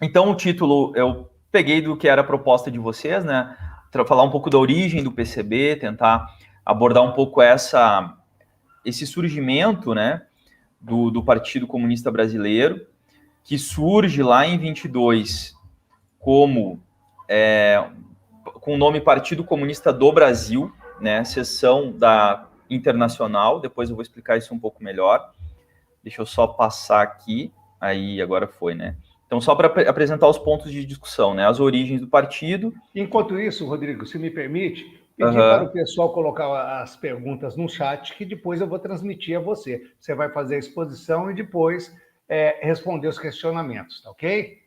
Então, o título eu peguei do que era a proposta de vocês, né? Falar um pouco da origem do PCB, tentar abordar um pouco esse surgimento, né, do Partido Comunista Brasileiro, que surge lá em 22 como com o nome Partido Comunista do Brasil, né, seção da Internacional. Depois eu vou explicar isso um pouco melhor. Deixa eu só passar aqui. Aí, agora foi, né? Então, só para apresentar os pontos de discussão, né? As origens do partido. Enquanto isso, Rodrigo, se me permite, pedir para o pessoal colocar as perguntas no chat, que depois eu vou transmitir a você. Você vai fazer a exposição e depois responder os questionamentos, tá ok?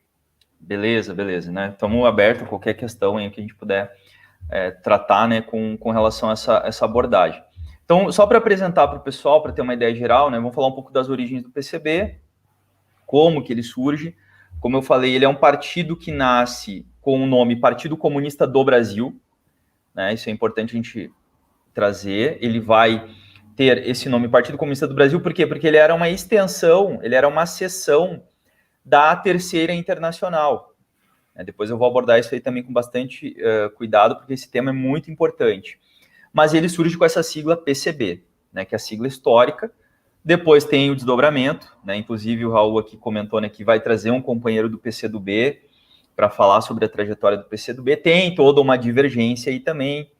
Beleza, né? Estamos abertos a qualquer questão aí que a gente puder tratar, né, com relação a essa abordagem. Então, só para apresentar para o pessoal, para ter uma ideia geral, né, vamos falar um pouco das origens do PCB, como que ele surge. Como eu falei, ele é um partido que nasce com o nome Partido Comunista do Brasil, né, isso é importante a gente trazer. Ele vai ter esse nome Partido Comunista do Brasil, por quê? Porque ele era uma extensão, ele era uma seção da Terceira Internacional. Depois eu vou abordar isso aí também com bastante cuidado, porque esse tema é muito importante. Mas ele surge com essa sigla PCB, né, que é a sigla histórica. Depois tem o desdobramento, né, inclusive o Raul aqui comentou, né, que vai trazer um companheiro do PCdoB para falar sobre a trajetória do PCdoB. Tem toda uma divergência aí também.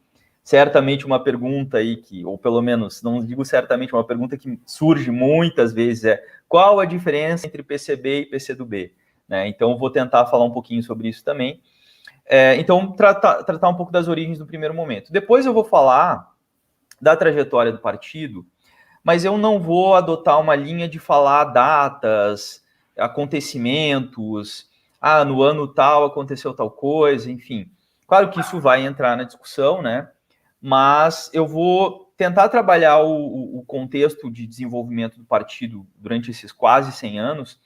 Certamente uma pergunta aí que, ou pelo menos, não digo certamente, uma pergunta que surge muitas vezes é: qual a diferença entre PCB e PCdoB? Né? Então, vou tentar falar um pouquinho sobre isso também. Então, tratar um pouco das origens do primeiro momento. Depois eu vou falar da trajetória do partido, mas eu não vou adotar uma linha de falar datas, acontecimentos, no ano tal aconteceu tal coisa, enfim. Claro que isso vai entrar na discussão, né? Mas eu vou tentar trabalhar o contexto de desenvolvimento do partido durante esses quase 100 anos,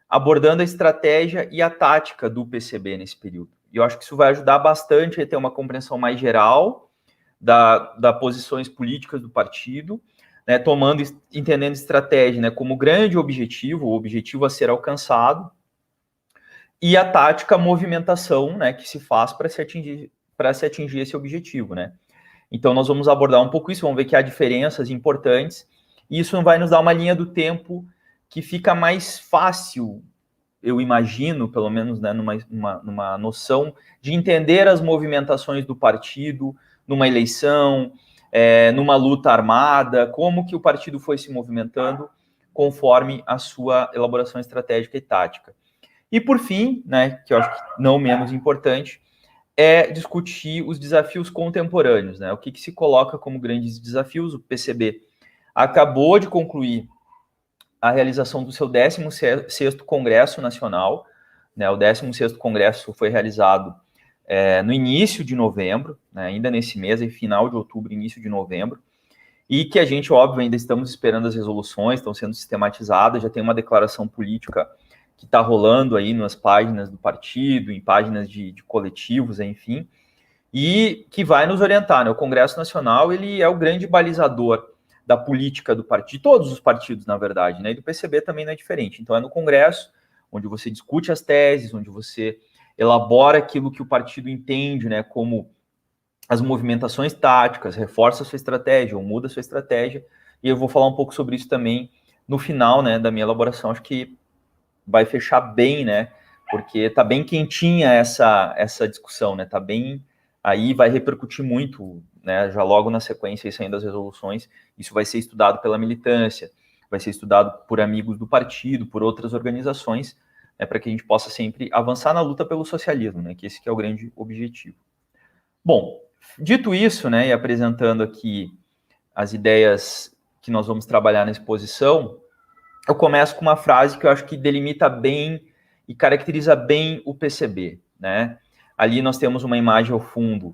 abordando a estratégia e a tática do PCB nesse período. E eu acho que isso vai ajudar bastante a ter uma compreensão mais geral das posições políticas do partido, né, entendendo estratégia, né, como grande objetivo, o objetivo a ser alcançado, e a tática, a movimentação, né, que se faz para se atingir esse objetivo, né. Então, nós vamos abordar um pouco isso, vamos ver que há diferenças importantes, e isso vai nos dar uma linha do tempo que fica mais fácil, eu imagino, pelo menos, né, numa noção de entender as movimentações do partido numa eleição, numa luta armada, como que o partido foi se movimentando conforme a sua elaboração estratégica e tática. E, por fim, né, que eu acho que não menos importante, é discutir os desafios contemporâneos, né? O que se coloca como grandes desafios. O PCB acabou de concluir a realização do seu 16º Congresso Nacional, né? O 16º Congresso foi realizado no início de novembro, né? Ainda nesse mês, final de outubro, início de novembro, e que a gente, óbvio, ainda estamos esperando as resoluções, estão sendo sistematizadas, já tem uma declaração política que está rolando aí nas páginas do partido, em páginas de coletivos, enfim, e que vai nos orientar, né? O Congresso Nacional, ele é o grande balizador da política do partido, de todos os partidos, na verdade, né? E do PCB também não é diferente. Então, é no Congresso, onde você discute as teses, onde você elabora aquilo que o partido entende, né, como as movimentações táticas, reforça a sua estratégia ou muda a sua estratégia, e eu vou falar um pouco sobre isso também no final, né, da minha elaboração. Acho que vai fechar bem, né, porque tá bem quentinha essa discussão, né, tá bem, aí vai repercutir muito, né, já logo na sequência, isso ainda das resoluções, isso vai ser estudado pela militância, vai ser estudado por amigos do partido, por outras organizações, né, para que a gente possa sempre avançar na luta pelo socialismo, né, que esse que é o grande objetivo. Bom, dito isso, né, e apresentando aqui as ideias que nós vamos trabalhar na exposição, eu começo com uma frase que eu acho que delimita bem e caracteriza bem o PCB, né? Ali nós temos uma imagem ao fundo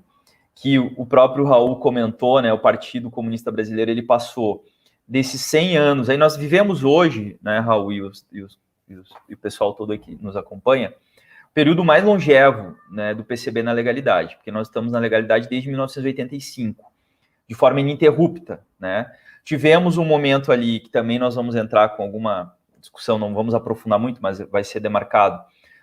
que o próprio Raul comentou, né? O Partido Comunista Brasileiro, ele passou desses 100 anos, aí nós vivemos hoje, né, Raul e o pessoal todo aqui que nos acompanha, o período mais longevo, né, do PCB na legalidade, porque nós estamos na legalidade desde 1985, de forma ininterrupta, né? Tivemos um momento ali que também nós vamos entrar com alguma discussão, não vamos aprofundar muito, mas vai ser demarcado,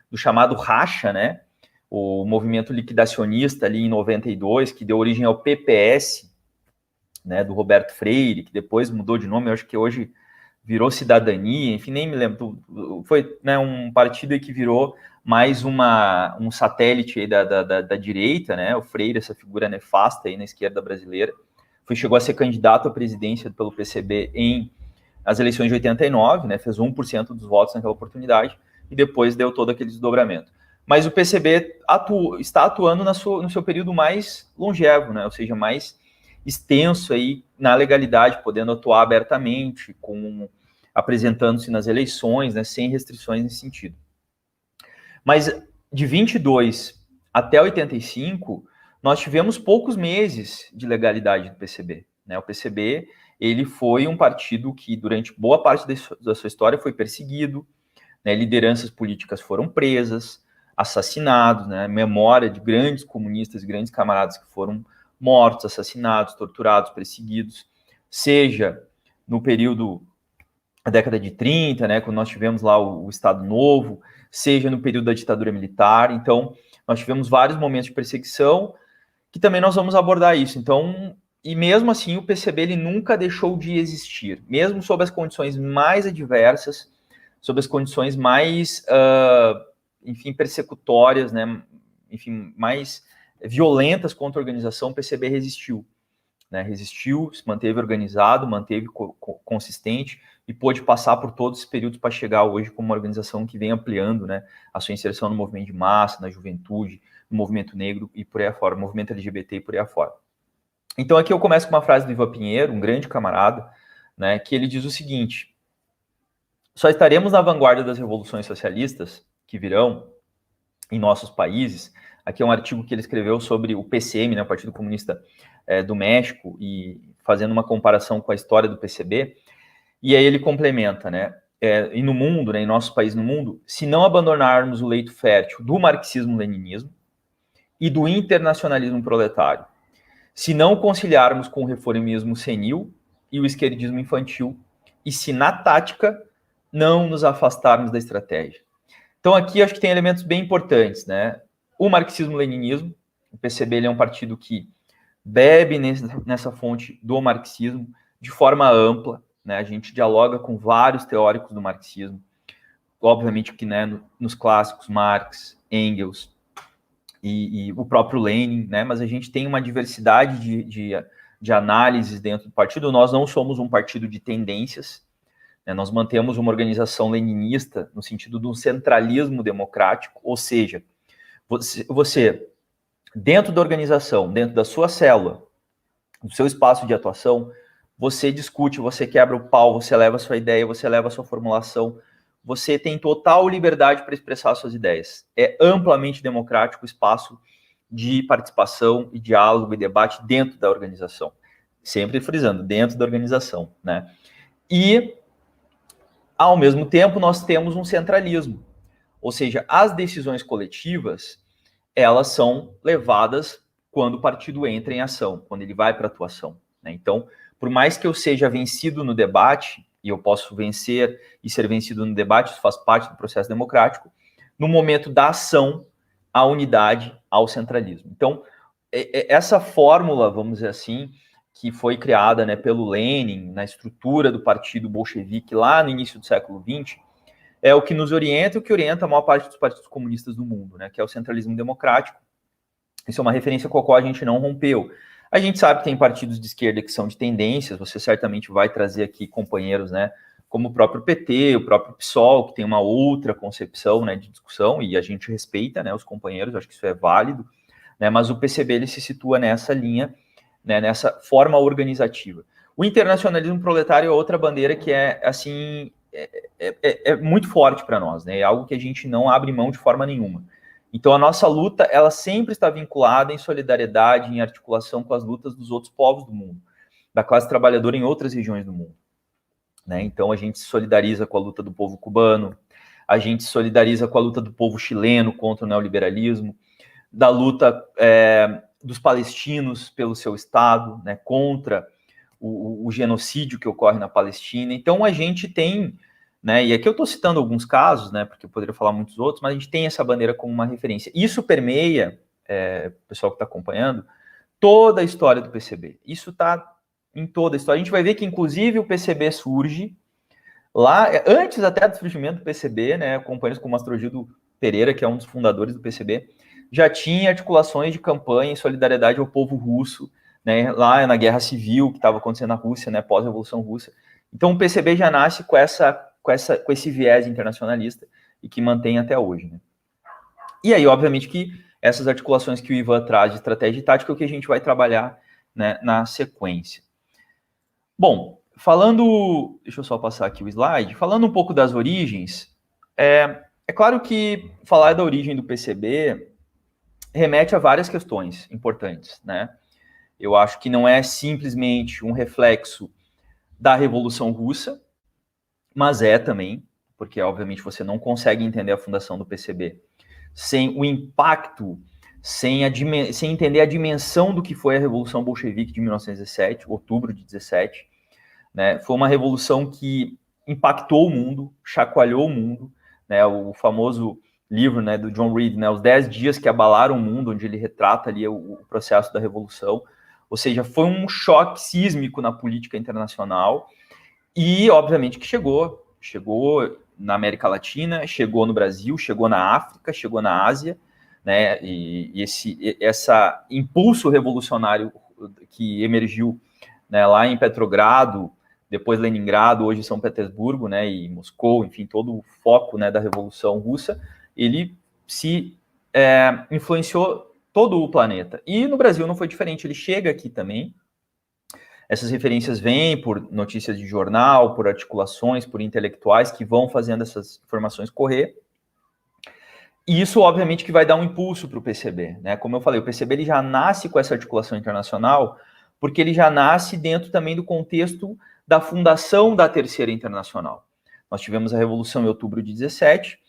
do chamado racha, né? O movimento liquidacionista ali em 92, que deu origem ao PPS, né, do Roberto Freire, que depois mudou de nome, eu acho que hoje virou Cidadania, enfim, nem me lembro, foi, né, um partido que virou mais um satélite aí da direita, né, o Freire, essa figura nefasta aí na esquerda brasileira, chegou a ser candidato à presidência pelo PCB em as eleições de 89, né, fez 1% dos votos naquela oportunidade, e depois deu todo aquele desdobramento. Mas o PCB está atuando no seu período mais longevo, né, ou seja, mais extenso aí na legalidade, podendo atuar abertamente, apresentando-se nas eleições, né, sem restrições nesse sentido. Mas de 22 até 85, nós tivemos poucos meses de legalidade do PCB, né? O PCB, ele foi um partido que durante boa parte da sua história foi perseguido, né? Lideranças políticas foram presas, assassinados, né? Memória de grandes comunistas, grandes camaradas que foram mortos, assassinados, torturados, perseguidos, seja no período da década de 30, né, quando nós tivemos lá o Estado Novo, seja no período da ditadura militar. Então, nós tivemos vários momentos de perseguição, que também nós vamos abordar isso. Então, e mesmo assim, o PCB ele nunca deixou de existir, mesmo sob as condições mais adversas, sob as condições mais, enfim, persecutórias, né, enfim, mais violentas contra a organização, o PCB resistiu, né, resistiu, se manteve organizado, manteve consistente e pôde passar por todos esses períodos para chegar hoje como uma organização que vem ampliando, né, a sua inserção no movimento de massa, na juventude, no movimento negro e por aí afora, no movimento LGBT e por aí afora. Então aqui eu começo com uma frase do Ivan Pinheiro, um grande camarada, né, que ele diz o seguinte: só estaremos na vanguarda das revoluções socialistas que virão em nossos países. Aqui é um artigo que ele escreveu sobre o PCM, né, o Partido Comunista do México, e fazendo uma comparação com a história do PCB. E aí ele complementa, né, e no mundo, né, em nosso país no mundo, se não abandonarmos o leito fértil do marxismo-leninismo e do internacionalismo proletário, se não conciliarmos com o reformismo senil e o esquerdismo infantil, e se na tática não nos afastarmos da estratégia. Então aqui acho que tem elementos bem importantes, né? O marxismo-leninismo, o PCB ele é um partido que bebe nessa fonte do marxismo de forma ampla, né? A gente dialoga com vários teóricos do marxismo, obviamente que, né, nos clássicos Marx, Engels e o próprio Lenin, né? Mas a gente tem uma diversidade de análises dentro do partido. Nós não somos um partido de tendências, né? Nós mantemos uma organização leninista no sentido de um centralismo democrático, ou seja, você dentro da organização, dentro da sua célula, do seu espaço de atuação, você discute, você quebra o pau, você leva a sua ideia, você leva a sua formulação, você tem total liberdade para expressar suas ideias. É amplamente democrático o espaço de participação e diálogo e debate dentro da organização. Sempre frisando, dentro da organização, né? E, ao mesmo tempo, nós temos um centralismo. Ou seja, as decisões coletivas, elas são levadas quando o partido entra em ação, quando ele vai para a atuação, né? Então, por mais que eu seja vencido no debate, e eu posso vencer e ser vencido no debate, isso faz parte do processo democrático, no momento da ação, a unidade ao centralismo. Então, essa fórmula, vamos dizer assim, que foi criada, né, pelo Lenin, na estrutura do partido bolchevique lá no início do século XX, é o que nos orienta e o que orienta a maior parte dos partidos comunistas do mundo, né, que é o centralismo democrático. Isso é uma referência com a qual a gente não rompeu. A gente sabe que tem partidos de esquerda que são de tendências, você certamente vai trazer aqui companheiros, né, como o próprio PT, o próprio PSOL, que tem uma outra concepção, né, de discussão, e a gente respeita, né, os companheiros, acho que isso é válido, né, mas o PCB ele se situa nessa linha, né, nessa forma organizativa. O internacionalismo proletário é outra bandeira que é, assim, é muito forte para nós, né, é algo que a gente não abre mão de forma nenhuma. Então, a nossa luta, ela sempre está vinculada em solidariedade, em articulação com as lutas dos outros povos do mundo, da classe trabalhadora em outras regiões do mundo, né? Então, a gente se solidariza com a luta do povo cubano, a gente se solidariza com a luta do povo chileno contra o neoliberalismo, da luta dos palestinos pelo seu Estado, né, contra o genocídio que ocorre na Palestina. Então, a gente tem né? E aqui eu estou citando alguns casos, né? Porque eu poderia falar muitos outros, mas a gente tem essa bandeira como uma referência. Isso permeia, pessoal que está acompanhando, toda a história do PCB. Isso está em toda a história. A gente vai ver que, inclusive, o PCB surge lá, antes até do surgimento do PCB, né? Companheiros como Astrogildo Pereira, que é um dos fundadores do PCB, já tinha articulações de campanha em solidariedade ao povo russo, né? Lá na Guerra Civil que estava acontecendo na Rússia, né? Pós-Revolução Russa. Então, o PCB já nasce com esse viés internacionalista e que mantém até hoje, né? E aí, obviamente, que essas articulações que o Ivan traz de estratégia e tática é o que a gente vai trabalhar, né, na sequência. Bom, falando... Deixa eu só passar aqui o slide. Falando um pouco das origens, é claro que falar da origem do PCB remete a várias questões importantes, né? Eu acho que não é simplesmente um reflexo da Revolução Russa, mas é também, porque obviamente você não consegue entender a fundação do PCB sem o impacto, sem entender a dimensão do que foi a Revolução Bolchevique de 1917, outubro de 17, né? Foi uma revolução que impactou o mundo, chacoalhou o mundo, né? O famoso livro, né, do John Reed, né, Os 10 Dias que Abalaram o Mundo, onde ele retrata ali o processo da revolução. Ou seja, foi um choque sísmico na política internacional e, obviamente, que chegou na América Latina, chegou no Brasil, chegou na África, chegou na Ásia, né? E esse impulso revolucionário que emergiu, né, lá em Petrogrado, depois Leningrado, hoje São Petersburgo, né, e Moscou, enfim, todo o foco, né, da Revolução Russa, ele influenciou todo o planeta. E no Brasil não foi diferente, ele chega aqui também. Essas referências vêm por notícias de jornal, por articulações, por intelectuais que vão fazendo essas informações correr. E isso, obviamente, que vai dar um impulso para o PCB, né? Como eu falei, o PCB ele já nasce com essa articulação internacional, porque ele já nasce dentro também do contexto da fundação da Terceira Internacional. Nós tivemos a Revolução em outubro de 17,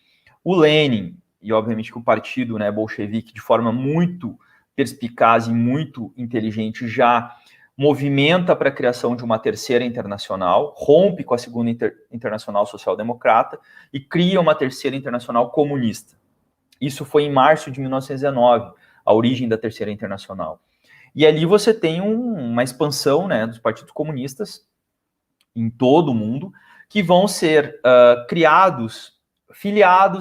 o Lenin, e obviamente que o partido, né, bolchevique, de forma muito perspicaz e muito inteligente, já movimenta para a criação de uma Terceira Internacional, rompe com a Segunda Internacional Social-Democrata e cria uma Terceira Internacional Comunista. Isso foi em março de 1919, a origem da Terceira Internacional. E ali você tem uma expansão, né, dos partidos comunistas em todo o mundo, que vão ser filiados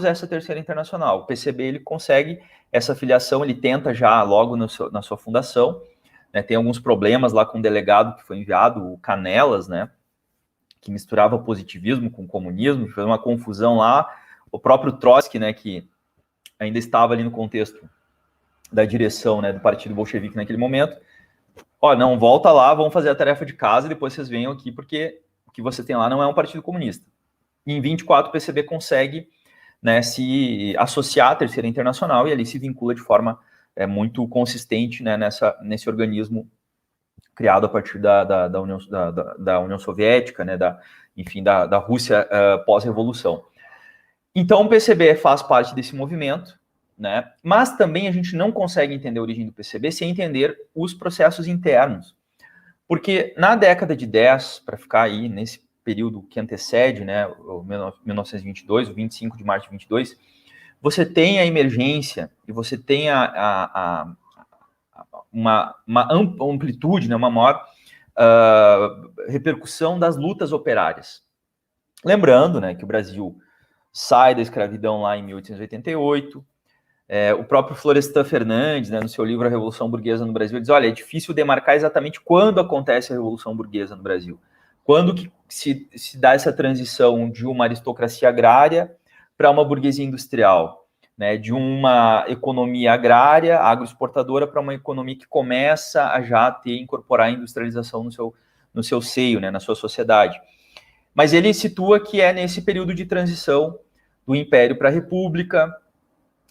a essa Terceira Internacional. O PCB ele consegue essa filiação, ele tenta já logo na sua fundação, né, tem alguns problemas lá com o delegado que foi enviado, o Canelas, né, que misturava positivismo com comunismo, fez uma confusão lá. O próprio Trotsky, né, que ainda estava ali no contexto da direção, né, do Partido Bolchevique naquele momento. Não, volta lá, vamos fazer a tarefa de casa e depois vocês venham aqui, porque o que você tem lá não é um partido comunista. E em 24 o PCB consegue, né, se associar à Terceira Internacional e ali se vincula de forma muito consistente, né, nesse organismo criado a partir da União Soviética, né, da Rússia pós-revolução. Então o PCB faz parte desse movimento, né, mas também a gente não consegue entender a origem do PCB sem entender os processos internos. Porque na década de 10, para ficar aí nesse período que antecede, né, o 1922, o 25 de março de 22, você tem a emergência e você tem uma amplitude, né, uma maior repercussão das lutas operárias. Lembrando, né, que o Brasil sai da escravidão lá em 1888, o próprio Florestan Fernandes, né, no seu livro A Revolução Burguesa no Brasil, ele diz, olha, é difícil demarcar exatamente quando acontece a Revolução Burguesa no Brasil. Quando que se dá essa transição de uma aristocracia agrária para uma burguesia industrial, né, de uma economia agrária, agroexportadora, para uma economia que começa a já incorporar a industrialização no seu seio, né, na sua sociedade. Mas ele situa que é nesse período de transição do Império para a República,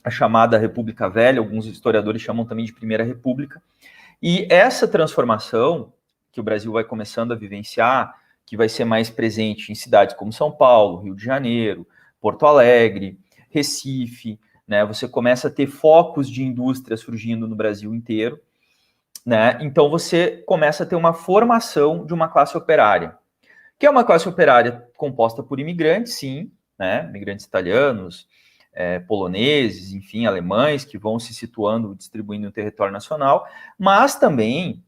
a chamada República Velha, alguns historiadores chamam também de Primeira República, e essa transformação que o Brasil vai começando a vivenciar, que vai ser mais presente em cidades como São Paulo, Rio de Janeiro, Porto Alegre, Recife, né? Você começa a ter focos de indústria surgindo no Brasil inteiro, né? Então você começa a ter uma formação de uma classe operária, que é uma classe operária composta por imigrantes, sim, né, imigrantes italianos, poloneses, enfim, alemães, que vão se situando, distribuindo no território nacional, mas também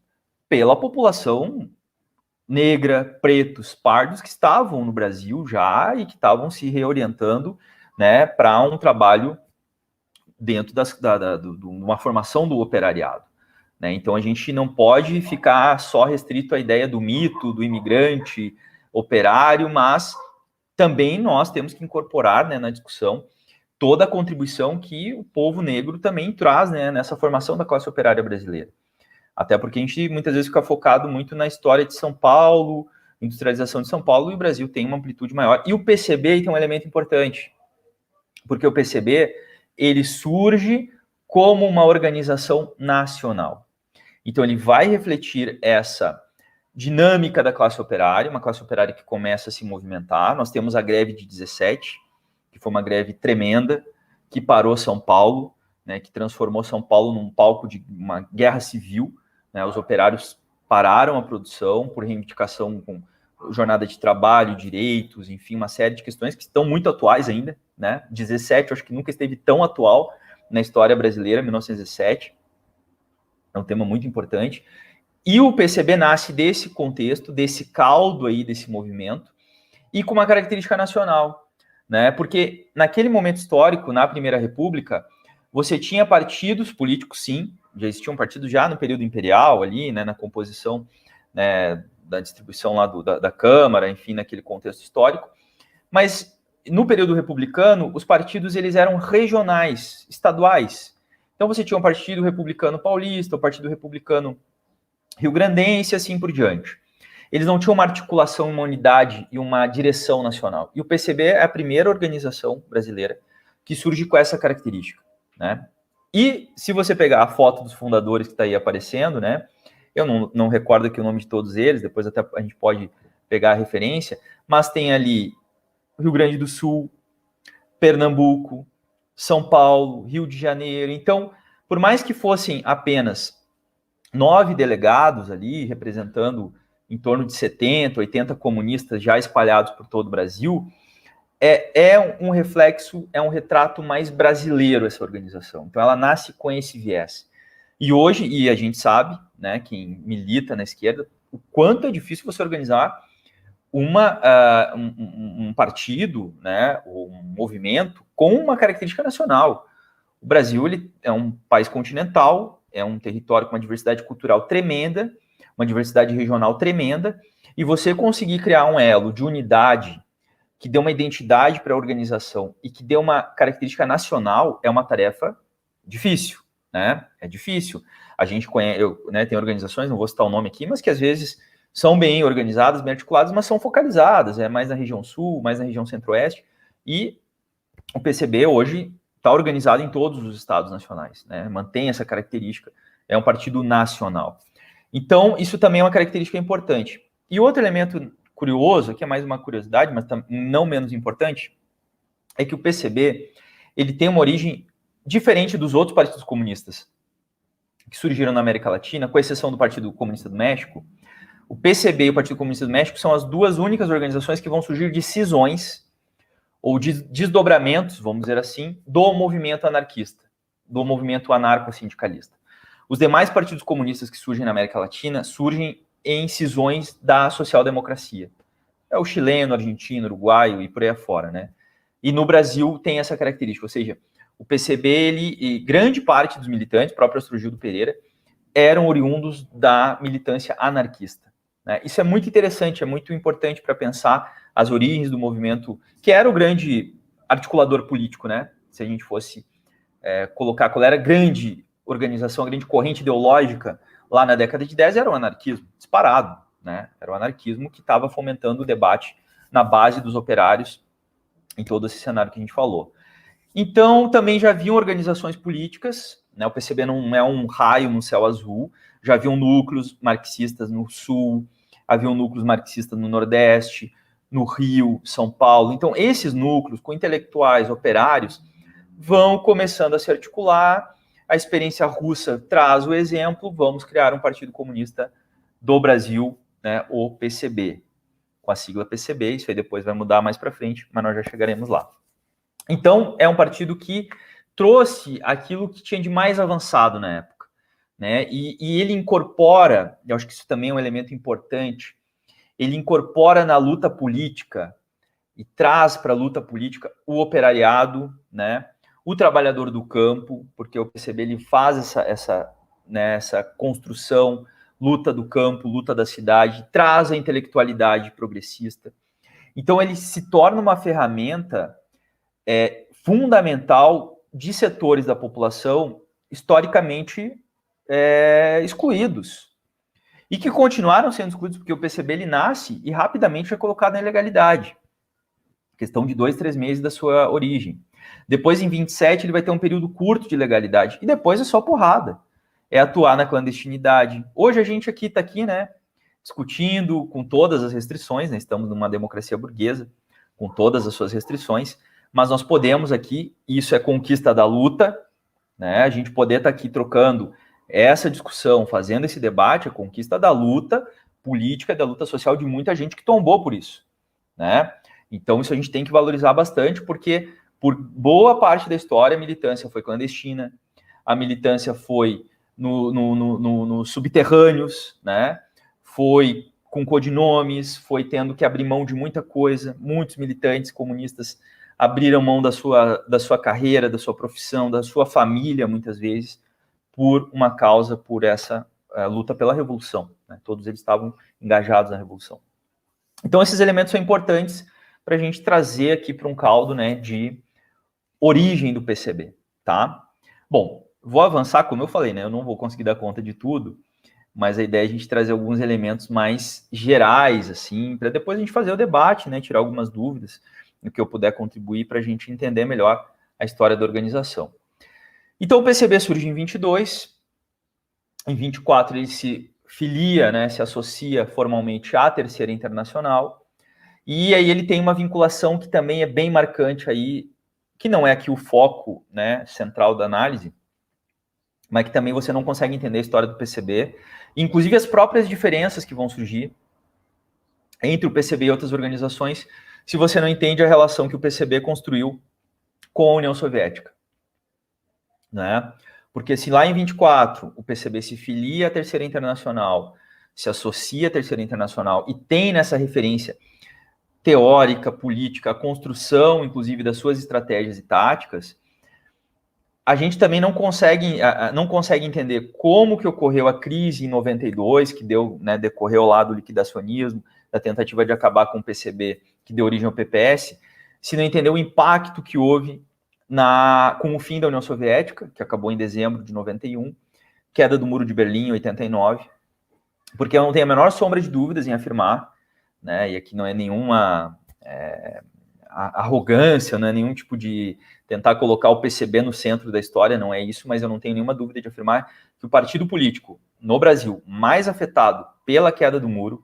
pela população negra, pretos, pardos, que estavam no Brasil já e que estavam se reorientando, né, para um trabalho dentro de uma formação do operariado. Né? Então, a gente não pode ficar só restrito à ideia do mito, do imigrante operário, mas também nós temos que incorporar, né, na discussão toda a contribuição que o povo negro também traz, né, nessa formação da classe operária brasileira. Até porque a gente muitas vezes fica focado muito na história de São Paulo, industrialização de São Paulo, e o Brasil tem uma amplitude maior. E o PCB tem um elemento importante, porque o PCB ele surge como uma organização nacional. Então, ele vai refletir essa dinâmica da classe operária, uma classe operária que começa a se movimentar. Nós temos a greve de 17, que foi uma greve tremenda, que parou São Paulo, né, que transformou São Paulo num palco de uma guerra civil. Né, os operários pararam a produção por reivindicação com jornada de trabalho, direitos, enfim, uma série de questões que estão muito atuais ainda. Né? 17, eu acho que nunca esteve tão atual na história brasileira, 1917. É um tema muito importante. E o PCB nasce desse contexto, desse caldo aí, desse movimento, e com uma característica nacional, né? Porque naquele momento histórico, na Primeira República, você tinha partidos políticos, sim, já existiam partidos já no período imperial ali, né, na composição, né, da distribuição lá da Câmara, enfim, naquele contexto histórico, mas no período republicano, os partidos eles eram regionais, estaduais. Então você tinha o Partido Republicano Paulista, o Partido Republicano Rio-Grandense e assim por diante. Eles não tinham uma articulação, uma unidade e uma direção nacional. E o PCB é a primeira organização brasileira que surge com essa característica, né? E se você pegar a foto dos fundadores que está aí aparecendo, né? Eu não recordo aqui o nome de todos eles, depois até a gente pode pegar a referência, mas tem ali Rio Grande do Sul, Pernambuco, São Paulo, Rio de Janeiro. Então, por mais que fossem apenas 9 delegados ali, representando em torno de 70, 80 comunistas já espalhados por todo o Brasil, é um reflexo, é um retrato mais brasileiro essa organização. Então, ela nasce com esse viés. E hoje, e a gente sabe, né, quem milita na esquerda, o quanto é difícil você organizar um partido, né, ou um movimento com uma característica nacional. O Brasil ele é um país continental, é um território com uma diversidade cultural tremenda, uma diversidade regional tremenda, e você conseguir criar um elo de unidade que dê uma identidade para a organização e que dê uma característica nacional é uma tarefa difícil, né? É difícil. A gente conhece, né, tem organizações, não vou citar o nome aqui, mas que às vezes são bem organizadas, bem articuladas, mas são focalizadas, é mais na região sul, mais na região centro-oeste, e o PCB hoje está organizado em todos os estados nacionais, né? Mantém essa característica, é um partido nacional. Então, isso também é uma característica importante. E outro elemento curioso, que é mais uma curiosidade, mas não menos importante, é que o PCB ele tem uma origem diferente dos outros partidos comunistas que surgiram na América Latina, com exceção do Partido Comunista do México. O PCB e o Partido Comunista do México são as duas únicas organizações que vão surgir de cisões ou de desdobramentos, vamos dizer assim, do movimento anarquista, do movimento anarco-sindicalista. Os demais partidos comunistas que surgem na América Latina surgem em cisões da social-democracia. É o chileno, argentino, uruguaio e por aí afora, né? E no Brasil tem essa característica, ou seja, o PCB, e grande parte dos militantes, próprio Astrogildo Pereira, eram oriundos da militância anarquista. Né? Isso é muito interessante, é muito importante para pensar as origens do movimento, que era o grande articulador político, né? Se a gente fosse colocar qual era a grande organização, a grande corrente ideológica lá na década de 10, era o anarquismo, disparado, né? Era o anarquismo que estava fomentando o debate na base dos operários em todo esse cenário que a gente falou. Então, também já haviam organizações políticas, né? O PCB não é um raio no céu azul, já haviam núcleos marxistas no Sul, haviam núcleos marxistas no Nordeste, no Rio, São Paulo. Então, esses núcleos, com intelectuais, operários, vão começando a se articular. A experiência russa traz o exemplo, vamos criar um partido comunista do Brasil, né, o PCB, a sigla PCB, isso aí depois vai mudar mais para frente, mas nós já chegaremos lá. Então, é um partido que trouxe aquilo que tinha de mais avançado na época, né? E ele incorpora, eu acho que isso também é um elemento importante, ele incorpora na luta política e traz para a luta política o operariado, né? O trabalhador do campo, porque o PCB ele faz essa construção, luta do campo, luta da cidade, traz a intelectualidade progressista. Então, ele se torna uma ferramenta fundamental de setores da população historicamente excluídos. E que continuaram sendo excluídos, porque o PCB ele nasce e rapidamente é colocado na ilegalidade. Questão de 2, 3 meses da sua origem. Depois, em 27, ele vai ter um período curto de legalidade. E depois é só porrada. É atuar na clandestinidade. Hoje a gente está aqui, né, discutindo com todas as restrições, né, estamos numa democracia burguesa, com todas as suas restrições, mas nós podemos aqui, isso é conquista da luta, né, a gente poder estar aqui trocando essa discussão, fazendo esse debate, a conquista da luta política, da luta social de muita gente que tombou por isso, né? Então isso a gente tem que valorizar bastante, porque por boa parte da história a militância foi clandestina, a militância foi nos subterrâneos, né? Foi com codinomes, foi tendo que abrir mão de muita coisa, muitos militantes comunistas abriram mão da sua carreira, da sua profissão, da sua família, muitas vezes, por uma causa, por essa luta pela revolução, né? Todos eles estavam engajados na revolução. Então esses elementos são importantes para a gente trazer aqui para um caldo, né, de origem do PCB, tá? Bom, vou avançar, como eu falei, né, eu não vou conseguir dar conta de tudo, mas a ideia é a gente trazer alguns elementos mais gerais, assim, para depois a gente fazer o debate, né, tirar algumas dúvidas, no que eu puder contribuir para a gente entender melhor a história da organização. Então o PCB surge em 22, em 24 ele se filia, né, se associa formalmente à Terceira Internacional, e aí ele tem uma vinculação que também é bem marcante aí, que não é aqui o foco, né, central da análise, mas que também você não consegue entender a história do PCB, inclusive as próprias diferenças que vão surgir entre o PCB e outras organizações, se você não entende a relação que o PCB construiu com a União Soviética, né? Porque se lá em 24 o PCB se filia à Terceira Internacional, se associa à Terceira Internacional e tem nessa referência teórica, política, a construção, inclusive, das suas estratégias e táticas, a gente também não consegue entender como que ocorreu a crise em 92, que deu, né, decorreu lá do liquidacionismo, da tentativa de acabar com o PCB, que deu origem ao PPS, se não entender o impacto que houve com o fim da União Soviética, que acabou em dezembro de 91, queda do Muro de Berlim em 89, porque eu não tenho a menor sombra de dúvidas em afirmar, né, e aqui não é nenhuma arrogância, não é nenhum tipo de tentar colocar o PCB no centro da história, não é isso, mas eu não tenho nenhuma dúvida de afirmar que o partido político no Brasil mais afetado pela queda do muro,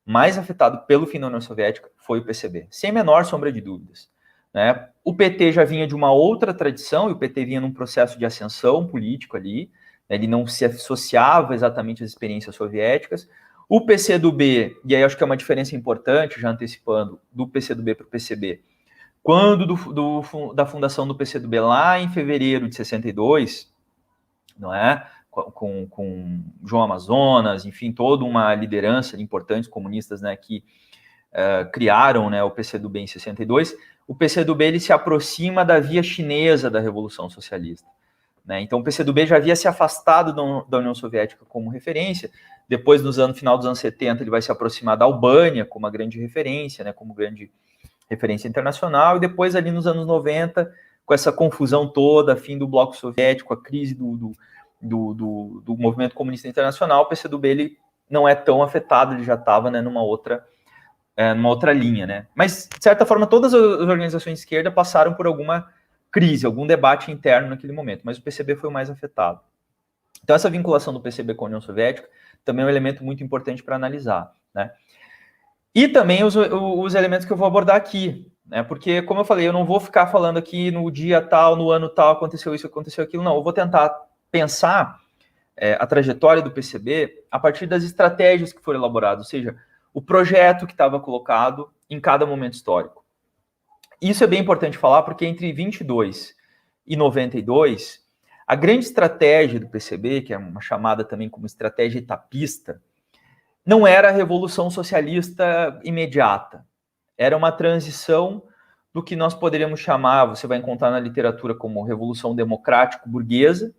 mais afetado pelo fim da União Soviética, foi o PCB, sem a menor sombra de dúvidas, né? O PT já vinha de uma outra tradição, e o PT vinha num processo de ascensão político ali, né, ele não se associava exatamente às experiências soviéticas. O PCdoB, e aí acho que é uma diferença importante, já antecipando, do PCdoB para o PCB, quando da fundação do PCdoB lá em fevereiro de 62, não é? Com João Amazonas, enfim, toda uma liderança de importantes comunistas, né, que criaram, né, o PCdoB em 62, o PCdoB ele se aproxima da via chinesa da Revolução Socialista, né? Então o PCdoB já havia se afastado da União Soviética como referência. Depois, final dos anos 70, ele vai se aproximar da Albânia como uma grande referência, né, como grande referência internacional, e depois ali nos anos 90, com essa confusão toda, fim do bloco soviético, a crise do movimento comunista internacional, o PCdoB ele não é tão afetado, ele já estava, né, numa outra linha, né? Mas, de certa forma, todas as organizações de esquerda passaram por alguma crise, algum debate interno naquele momento, mas o PCB foi o mais afetado. Então, essa vinculação do PCB com a União Soviética também é um elemento muito importante para analisar, né? E também os elementos que eu vou abordar aqui, né? Porque, como eu falei, eu não vou ficar falando aqui no dia tal, no ano tal, aconteceu isso, aconteceu aquilo, não. Eu vou tentar pensar a trajetória do PCB a partir das estratégias que foram elaboradas, ou seja, o projeto que estava colocado em cada momento histórico. Isso é bem importante falar, porque entre 22 e 92, a grande estratégia do PCB, que é uma chamada também como estratégia etapista, não era a revolução socialista imediata. Era uma transição do que nós poderíamos chamar, você vai encontrar na literatura como revolução democrático-burguesa,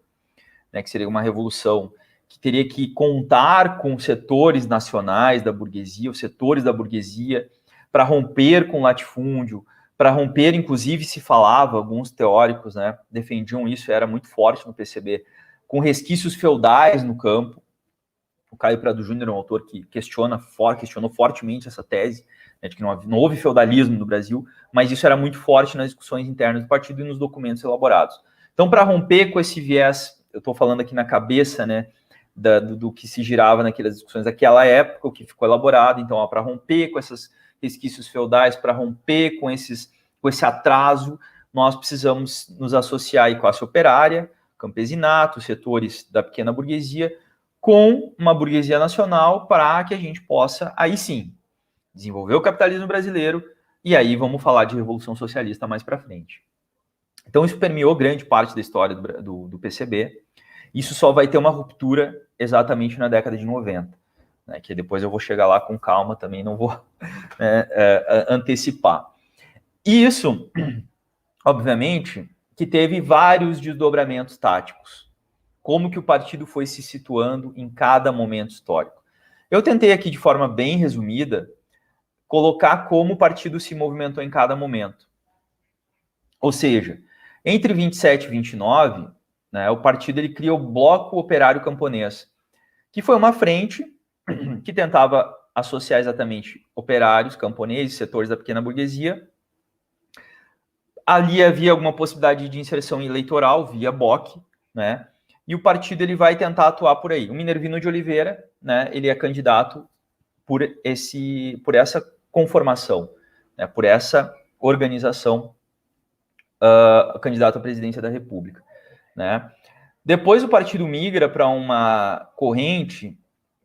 né, que seria uma revolução que teria que contar com setores nacionais da burguesia, os setores da burguesia, para romper com o latifúndio, para romper, inclusive, se falava, alguns teóricos, né, defendiam isso, era muito forte no PCB, com resquícios feudais no campo. O Caio Prado Júnior é um autor que questionou fortemente essa tese, né, de que não houve feudalismo no Brasil, mas isso era muito forte nas discussões internas do partido e nos documentos elaborados. Então, para romper com esse viés, eu estou falando aqui na cabeça, né, do que se girava naquelas discussões daquela época, o que ficou elaborado, então, para romper com esses resquícios feudais, para romper com esse atraso, nós precisamos nos associar à classe operária, campesinato, setores da pequena burguesia, com uma burguesia nacional, para que a gente possa, aí sim, desenvolver o capitalismo brasileiro, e aí vamos falar de revolução socialista mais para frente. Então, isso permeou grande parte da história do PCB. Isso só vai ter uma ruptura exatamente na década de 90, né, que depois eu vou chegar lá com calma também, não vou antecipar. E isso, obviamente, que teve vários desdobramentos táticos. Como que o partido foi se situando em cada momento histórico. Eu tentei aqui, de forma bem resumida, colocar como o partido se movimentou em cada momento. Ou seja, entre 27 e 29, né, o partido ele cria o Bloco Operário Camponês, que foi uma frente que tentava associar exatamente operários, camponeses, setores da pequena burguesia. Ali havia alguma possibilidade de inserção eleitoral via BOC, né? E o partido ele vai tentar atuar por aí. O Minervino de Oliveira, né, ele é candidato por essa conformação, né, por essa organização, candidato à presidência da República, né? Depois o partido migra para uma corrente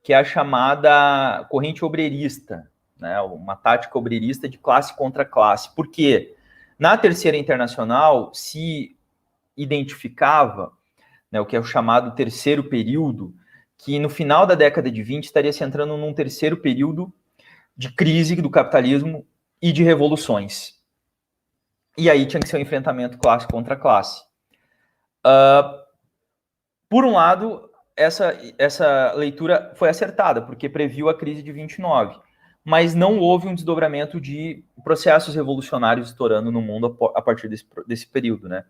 que é a chamada corrente obreirista, né, uma tática obreirista de classe contra classe. Por quê? Na Terceira Internacional se identificava, né, o que é o chamado terceiro período, que no final da década de 20 estaria se entrando num terceiro período de crise do capitalismo e de revoluções. E aí tinha que ser um enfrentamento classe contra classe. Por um lado, essa leitura foi acertada, porque previu a crise de 29, mas não houve um desdobramento de processos revolucionários estourando no mundo a partir desse período, né?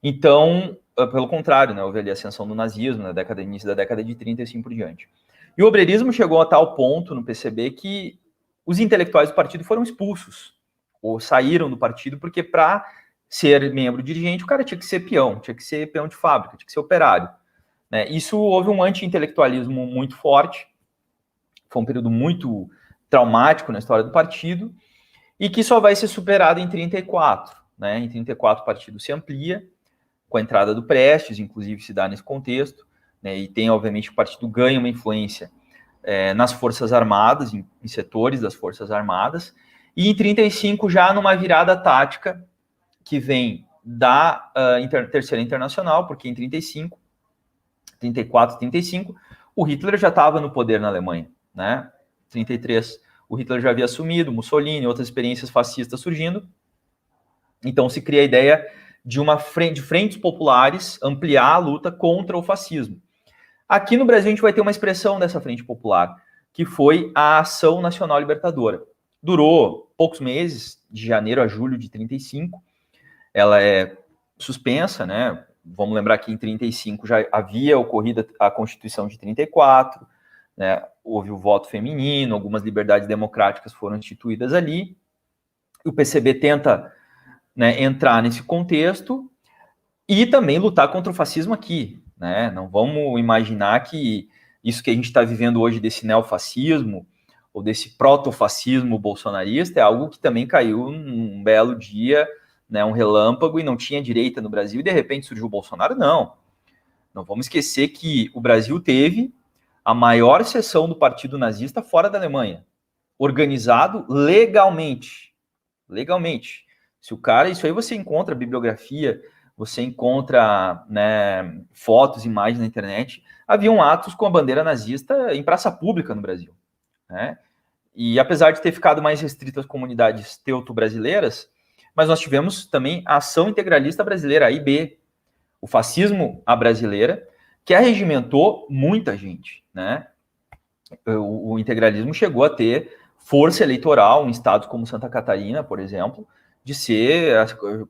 Então, pelo contrário, né, houve ali a ascensão do nazismo na início da década de 30 e assim por diante. E o obreirismo chegou a tal ponto no PCB que os intelectuais do partido foram expulsos, ou saíram do partido, porque para ser membro dirigente, o cara tinha que ser peão de fábrica, tinha que ser operário, né? Isso houve um anti-intelectualismo muito forte, foi um período muito traumático na história do partido, e que só vai ser superado em 34, né? Em 34 o partido se amplia, com a entrada do Prestes, inclusive se dá nesse contexto, né, e tem, obviamente, o partido ganha uma influência nas Forças Armadas, em setores das Forças Armadas, e em 35 já numa virada tática que vem da Terceira Internacional, porque em 34, 35, o Hitler já estava no poder na Alemanha, né? 33, o Hitler já havia assumido, Mussolini, outras experiências fascistas surgindo, então se cria a ideia de frentes populares, ampliar a luta contra o fascismo. Aqui no Brasil a gente vai ter uma expressão dessa frente popular, que foi a Ação Nacional Libertadora. Durou poucos meses, de janeiro a julho de 35, ela é suspensa, né? Vamos lembrar que em 35 já havia ocorrido a Constituição de 34, né? Houve o voto feminino, algumas liberdades democráticas foram instituídas ali. O PCB tenta, né, entrar nesse contexto e também lutar contra o fascismo aqui, né? Não vamos imaginar que isso que a gente está vivendo hoje desse neofascismo ou desse protofascismo bolsonarista é algo que também caiu num belo dia, né, um relâmpago, e não tinha direita no Brasil e de repente surgiu o Bolsonaro. Não vamos esquecer que o Brasil teve a maior seção do partido nazista fora da Alemanha, organizado legalmente. Legalmente. Se o cara, isso aí você encontra bibliografia, você encontra, né, fotos, imagens na internet. Haviam atos com a bandeira nazista em praça pública no Brasil, né? E apesar de ter ficado mais restrito às comunidades teuto-brasileiras, mas nós tivemos também a Ação Integralista Brasileira, a AIB, o fascismo à brasileira, que arregimentou muita gente, né? O integralismo chegou a ter força eleitoral em estados como Santa Catarina, por exemplo, de ser,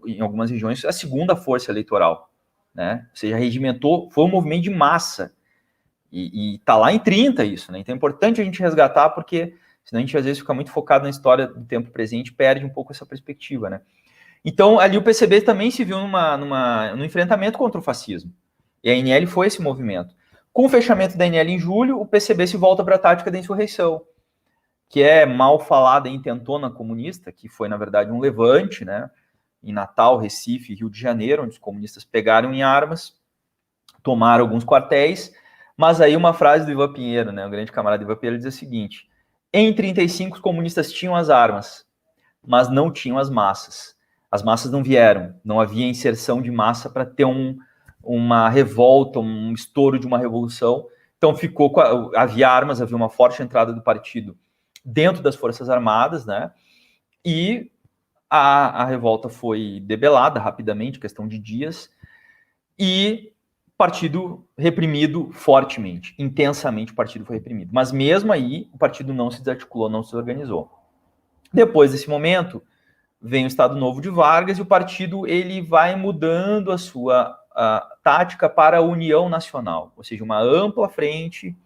em algumas regiões, a segunda força eleitoral, né? Ou seja, regimentou, foi um movimento de massa, e tá lá em 30 isso, né? Então é importante a gente resgatar, porque senão a gente às vezes fica muito focado na história do tempo presente e perde um pouco essa perspectiva, né? Então ali o PCB também se viu no enfrentamento contra o fascismo, e a ANL foi esse movimento. Com o fechamento da ANL em julho, o PCB se volta para a tática da insurreição, que é mal falada intentona comunista, que foi, na verdade, um levante, né, em Natal, Recife, Rio de Janeiro, onde os comunistas pegaram em armas, tomaram alguns quartéis, mas aí uma frase do Ivan Pinheiro, né, o grande camarada Ivan Pinheiro, diz o seguinte: em 35 os comunistas tinham as armas, mas não tinham as massas. As massas não vieram, não havia inserção de massa para ter uma revolta, um estouro de uma revolução. Então havia armas, havia uma forte entrada do partido dentro das Forças Armadas, né? E a revolta foi debelada rapidamente, questão de dias, e o partido reprimido fortemente, intensamente o partido foi reprimido. Mas mesmo aí, o partido não se desarticulou, não se organizou. Depois desse momento, vem o Estado Novo de Vargas e o partido ele vai mudando a sua tática para a união nacional, ou seja, uma ampla frente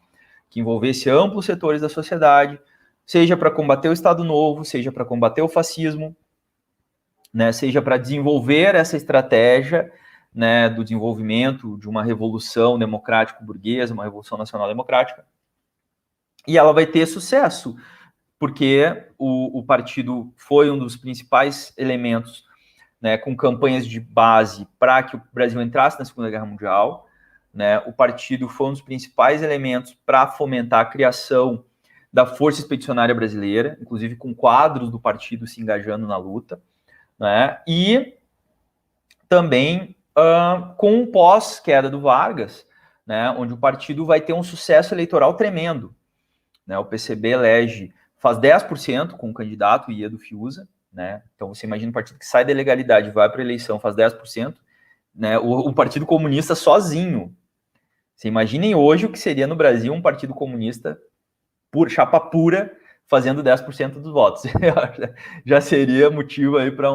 que envolvesse amplos setores da sociedade, seja para combater o Estado Novo, seja para combater o fascismo, né, seja para desenvolver essa estratégia, né, do desenvolvimento de uma revolução democrático-burguesa, uma revolução nacional democrática, e ela vai ter sucesso, porque o partido foi um dos principais elementos, né, com campanhas de base para que o Brasil entrasse na Segunda Guerra Mundial, né? O partido foi um dos principais elementos para fomentar a criação da Força Expedicionária Brasileira, inclusive com quadros do partido se engajando na luta, né? E também com o pós-queda do Vargas, né, onde o partido vai ter um sucesso eleitoral tremendo, né? O PCB faz 10% com o candidato Iedo Fiuza, né? Então você imagina um partido que sai da legalidade, vai para a eleição, faz 10%, né? O Partido Comunista sozinho. Você imaginem hoje o que seria no Brasil um partido comunista chapa pura fazendo 10% dos votos. Já seria motivo aí para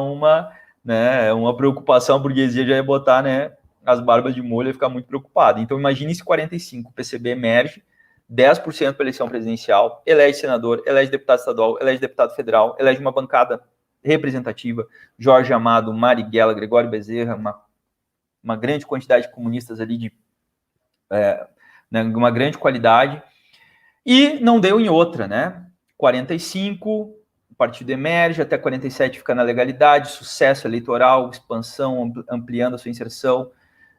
né, uma preocupação, a burguesia já ia botar, né, as barbas de molho e ficar muito preocupada. Então imagine se 45, o PCB emerge, 10% para a eleição presidencial, elege senador, elege deputado estadual, elege deputado federal, elege uma bancada representativa, Jorge Amado, Marighella, Gregório Bezerra, uma grande quantidade de comunistas ali né, uma grande qualidade, e não deu em outra, né? 45, o partido emerge, até 47 fica na legalidade, sucesso eleitoral, expansão, ampliando a sua inserção.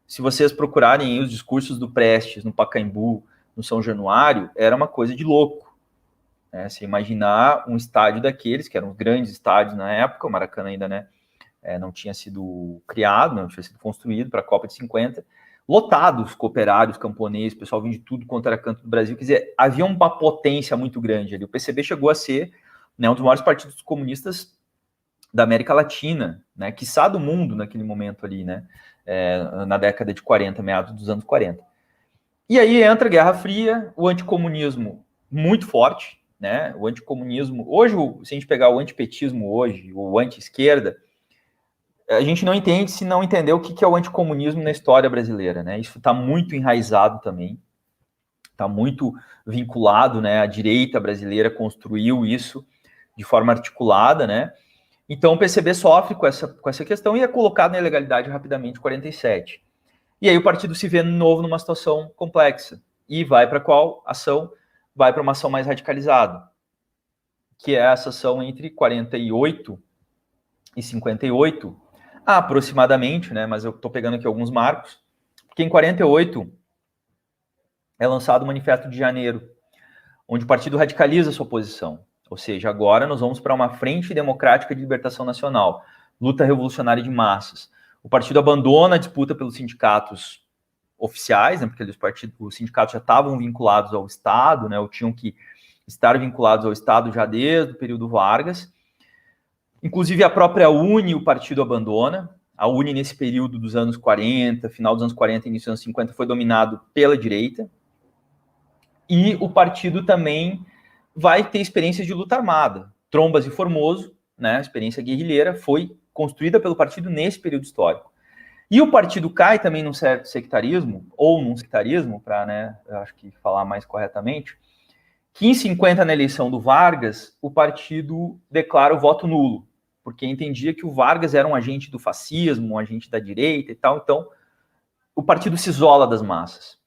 Se vocês procurarem os discursos do Prestes no Pacaembu, no São Januário, era uma coisa de louco, né? Se imaginar um estádio daqueles, que eram grandes estádios na época, o Maracanã ainda, né, não tinha sido criado, não tinha sido construído para a Copa de 50, lotados, cooperários, camponeses, pessoal vindo de tudo quanto era canto do Brasil, quer dizer, havia uma potência muito grande ali. O PCB chegou a ser, né, um dos maiores partidos comunistas da América Latina, né, quiçá do mundo naquele momento ali, né, na década de 40, meados dos anos 40. E aí entra a Guerra Fria, o anticomunismo muito forte, né, o anticomunismo, hoje, se a gente pegar o antipetismo hoje, o anti-esquerda, a gente não entende se não entender o que é o anticomunismo na história brasileira, né? Isso está muito enraizado também, está muito vinculado, né? A direita brasileira construiu isso de forma articulada, né? Então o PCB sofre com essa questão e é colocado na ilegalidade rapidamente em 47. E aí o partido se vê de novo numa situação complexa e vai para qual ação? Vai para uma ação mais radicalizada, que é essa ação entre 48 e 58, aproximadamente, né, mas eu estou pegando aqui alguns marcos, porque em 48 é lançado o Manifesto de Janeiro, onde o partido radicaliza a sua posição. Ou seja, agora nós vamos para uma Frente Democrática de Libertação Nacional, luta revolucionária de massas. O partido abandona a disputa pelos sindicatos oficiais, né, porque os sindicatos já estavam vinculados ao Estado, né, ou tinham que estar vinculados ao Estado já desde o período Vargas. Inclusive a própria UNE o partido abandona. A UNE nesse período dos anos 40, final dos anos 40, início dos anos 50, foi dominado pela direita. E o partido também vai ter experiências de luta armada. Trombas e Formoso, né, a experiência guerrilheira, foi construída pelo partido nesse período histórico. E o partido cai também num certo sectarismo, ou num sectarismo, para, né, eu acho que falar mais corretamente, que em 50, na eleição do Vargas, o partido declara o voto nulo, porque entendia que o Vargas era um agente do fascismo, um agente da direita e tal, então o partido se isola das massas.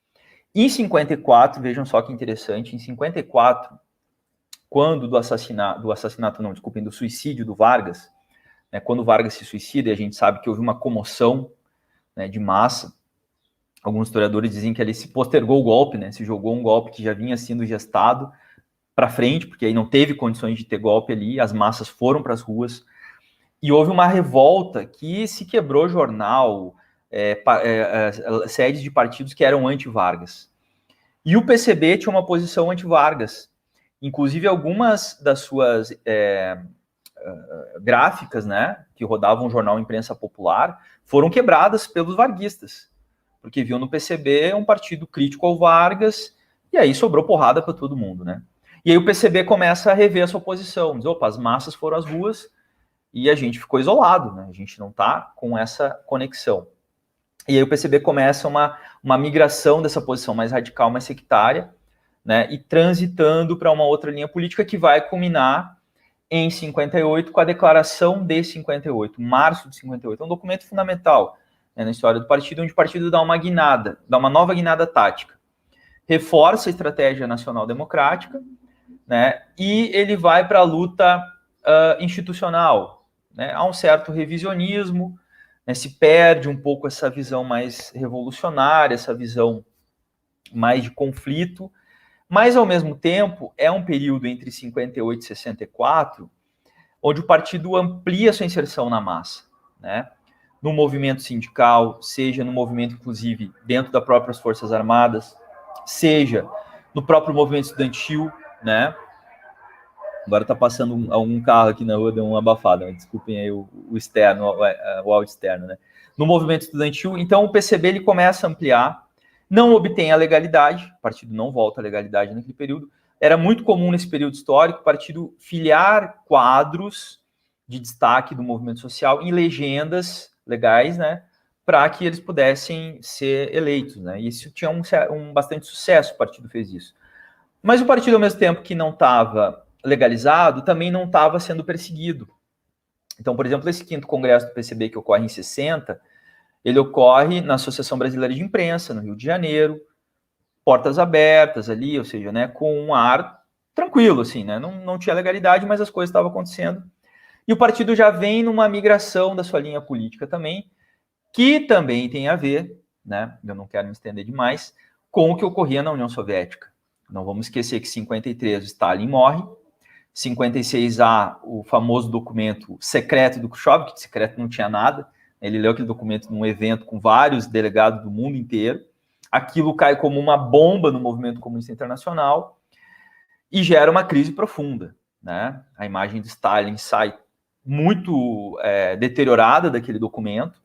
Em 54, vejam só que interessante, em 54, quando do suicídio do Vargas, né, quando o Vargas se suicida, e a gente sabe que houve uma comoção, né, de massa, alguns historiadores dizem que ele se postergou o golpe, né, se jogou um golpe que já vinha sendo gestado para frente, porque aí não teve condições de ter golpe ali, as massas foram para as ruas, e houve uma revolta que se quebrou jornal, sedes de partidos que eram anti-Vargas. E o PCB tinha uma posição anti-Vargas. Inclusive, algumas das suas gráficas, né, que rodavam o jornal Imprensa Popular, foram quebradas pelos varguistas, porque viam no PCB um partido crítico ao Vargas, e aí sobrou porrada para todo mundo, né? E aí o PCB começa a rever a sua posição, diz, opa, as massas foram às ruas e a gente ficou isolado, né? A gente não está com essa conexão. E aí o PCB começa uma migração dessa posição mais radical, mais sectária, né, e transitando para uma outra linha política que vai culminar em 58 com a Declaração de 58, março de 58. É um documento fundamental, né, na história do partido, onde o partido dá uma guinada, dá uma nova guinada tática. Reforça a estratégia nacional democrática, né, e ele vai para a luta institucional. Né, há um certo revisionismo, né, se perde um pouco essa visão mais revolucionária, essa visão mais de conflito, mas, ao mesmo tempo, é um período entre 58 e 64, onde o partido amplia sua inserção na massa, né? No movimento sindical, seja no movimento, inclusive, dentro das próprias Forças Armadas, seja no próprio movimento estudantil, né? Agora está passando um carro aqui na rua, deu uma abafada, mas desculpem aí o externo, o áudio externo, né? No movimento estudantil, então o PCB ele começa a ampliar, não obtém a legalidade, o partido não volta à legalidade naquele período. Era muito comum nesse período histórico o partido filiar quadros de destaque do movimento social em legendas legais, né, para que eles pudessem ser eleitos, né, e isso tinha bastante sucesso, o partido fez isso. Mas o partido, ao mesmo tempo que não estava legalizado, também não estava sendo perseguido. Então, por exemplo, esse 5º Congresso do PCB, que ocorre em 60, ele ocorre na Associação Brasileira de Imprensa, no Rio de Janeiro, portas abertas ali, ou seja, né, com um ar tranquilo, assim, né, não tinha legalidade, mas as coisas estavam acontecendo. E o partido já vem numa migração da sua linha política também, que também tem a ver, né, eu não quero me estender demais, com o que ocorria na União Soviética. Não vamos esquecer que em 53 Stalin morre, 56 há o famoso documento secreto do Khrushchev, que de secreto não tinha nada. Ele leu aquele documento num evento com vários delegados do mundo inteiro. Aquilo cai como uma bomba no movimento comunista internacional e gera uma crise profunda, né? A imagem de Stalin sai muito deteriorada daquele documento.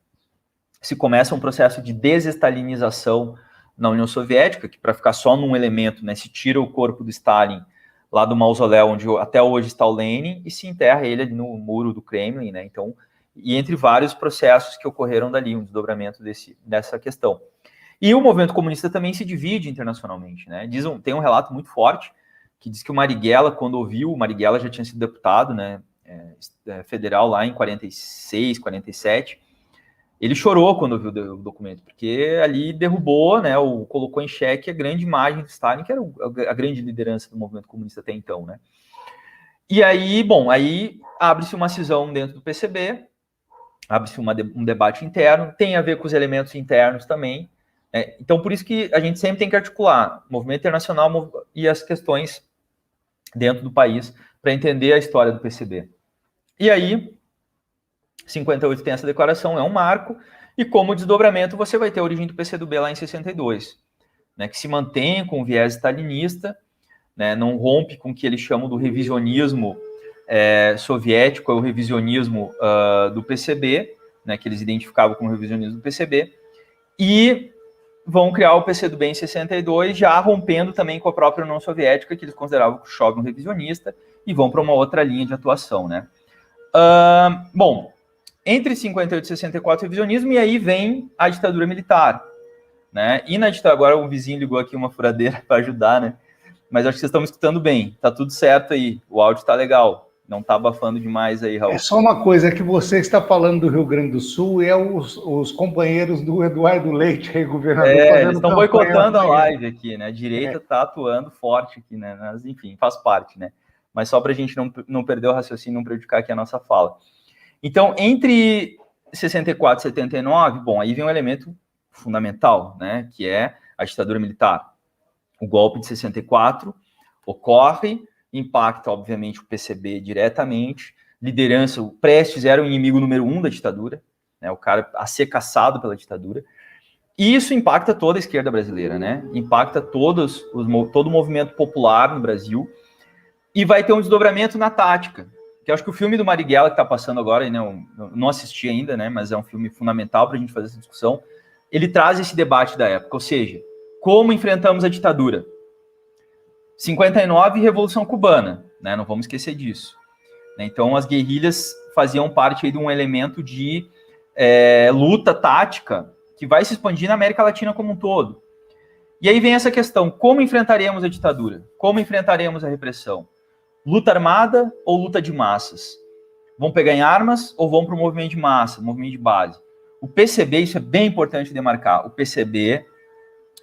Se começa um processo de desestalinização na União Soviética, que para ficar só num elemento, né, se tira o corpo do Stalin lá do mausoléu onde até hoje está o Lenin e se enterra ele ali no muro do Kremlin, né? Então, e entre vários processos que ocorreram dali, um desdobramento dessa questão. E o movimento comunista também se divide internacionalmente, né? Tem um relato muito forte que diz que o Marighella, quando ouviu, o Marighella já tinha sido deputado, né, federal lá em 46, 47, ele chorou quando ouviu o documento, porque ali derrubou, né, colocou em xeque a grande imagem de Stalin, que era a grande liderança do movimento comunista até então, né? E aí, bom, aí abre-se uma cisão dentro do PCB, abre-se um debate interno, tem a ver com os elementos internos também. Então, por isso que a gente sempre tem que articular o movimento internacional e as questões dentro do país, para para entender a história do PCB. E aí, 58 tem essa declaração, é um marco, e como desdobramento você vai ter a origem do PCdoB lá em 62, né, que se mantém com o viés stalinista, né, não rompe com o que eles chamam do revisionismo soviético, o revisionismo do PCB, né, que eles identificavam como revisionismo do PCB, e vão criar o PCdoB em 62, já rompendo também com a própria União Soviética, que eles consideravam Khrushchev um revisionista, e vão para uma outra linha de atuação, né. Bom, entre 58 e 64, revisionismo, e aí vem a ditadura militar, né, e na ditadura, agora o vizinho ligou aqui uma furadeira para ajudar, né, mas acho que vocês estão me escutando bem, tá tudo certo aí, o áudio tá legal. Não está abafando demais aí, Raul. É só uma coisa, é que você está falando do Rio Grande do Sul e os companheiros do Eduardo Leite, aí, governador, eles estão boicotando a live aqui, né? A direita está atuando forte aqui, né? Mas, enfim, faz parte, né? Mas só para a gente não perder o raciocínio, não prejudicar aqui a nossa fala. Então, entre 64 e 79, bom, aí vem um elemento fundamental, né? Que é a ditadura militar. O golpe de 64 ocorre, impacta, obviamente, o PCB diretamente, liderança, o Prestes era o inimigo número 1 da ditadura, né, o cara a ser caçado pela ditadura, e isso impacta toda a esquerda brasileira, né, impacta todo o movimento popular no Brasil, e vai ter um desdobramento na tática, que eu acho que o filme do Marighella que está passando agora, né, eu não assisti ainda, né, mas é um filme fundamental para a gente fazer essa discussão, ele traz esse debate da época, ou seja, como enfrentamos a ditadura? 59, Revolução Cubana, né? Não vamos esquecer disso. Então, as guerrilhas faziam parte aí de um elemento de luta tática que vai se expandir na América Latina como um todo. E aí vem essa questão, como enfrentaremos a ditadura? Como enfrentaremos a repressão? Luta armada ou luta de massas? Vão pegar em armas ou vão para o movimento de massa, movimento de base? O PCB, isso é bem importante demarcar, o PCB,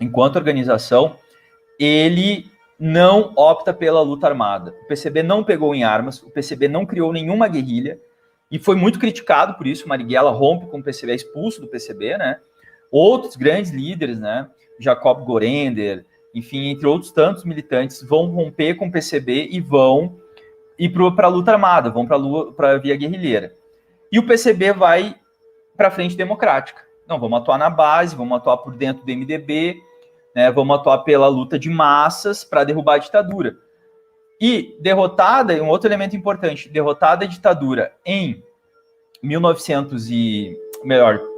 enquanto organização, ele não opta pela luta armada. O PCB não pegou em armas, o PCB não criou nenhuma guerrilha, e foi muito criticado por isso. Marighella rompe com o PCB, é expulso do PCB, né? Outros grandes líderes, né? Jacob Gorender, enfim, entre outros tantos militantes, vão romper com o PCB e vão ir para a luta armada, vão para a via guerrilheira. E o PCB vai para a frente democrática. Não, vamos atuar na base, vamos atuar por dentro do MDB, né, vamos atuar pela luta de massas para derrubar a ditadura. E derrotada, um outro elemento importante, derrotada a ditadura em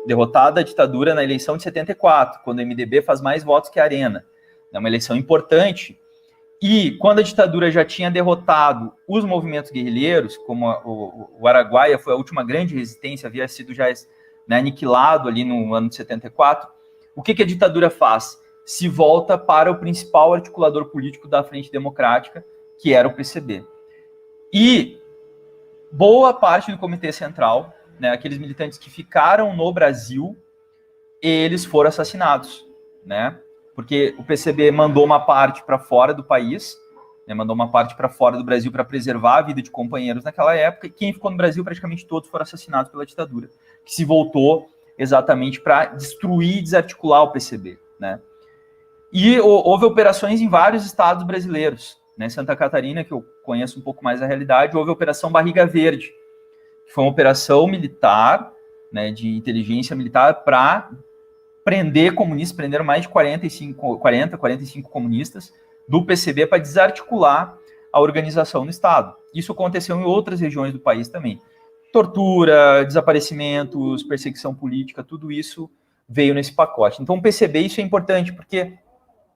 derrotada a ditadura na eleição de 74, quando o MDB faz mais votos que a Arena. É uma eleição importante. E quando a ditadura já tinha derrotado os movimentos guerrilheiros, como o Araguaia foi a última grande resistência, havia sido já, né, aniquilado ali no ano de 74, o que a ditadura faz? Se volta para o principal articulador político da Frente Democrática, que era o PCB. E boa parte do Comitê Central, né, aqueles militantes que ficaram no Brasil, eles foram assassinados, né? Porque o PCB mandou uma parte para fora do país, né, mandou uma parte para fora do Brasil para preservar a vida de companheiros naquela época, e quem ficou no Brasil, praticamente todos foram assassinados pela ditadura, que se voltou exatamente para destruir e desarticular o PCB, né? E houve operações em vários estados brasileiros, né? Santa Catarina, que eu conheço um pouco mais a realidade, houve a Operação Barriga Verde, que foi uma operação militar, né, de inteligência militar para prender comunistas, prenderam mais de 45 comunistas do PCB para desarticular a organização no estado. Isso aconteceu em outras regiões do país também. Tortura, desaparecimentos, perseguição política, tudo isso veio nesse pacote. Então, o PCB, isso é importante, porque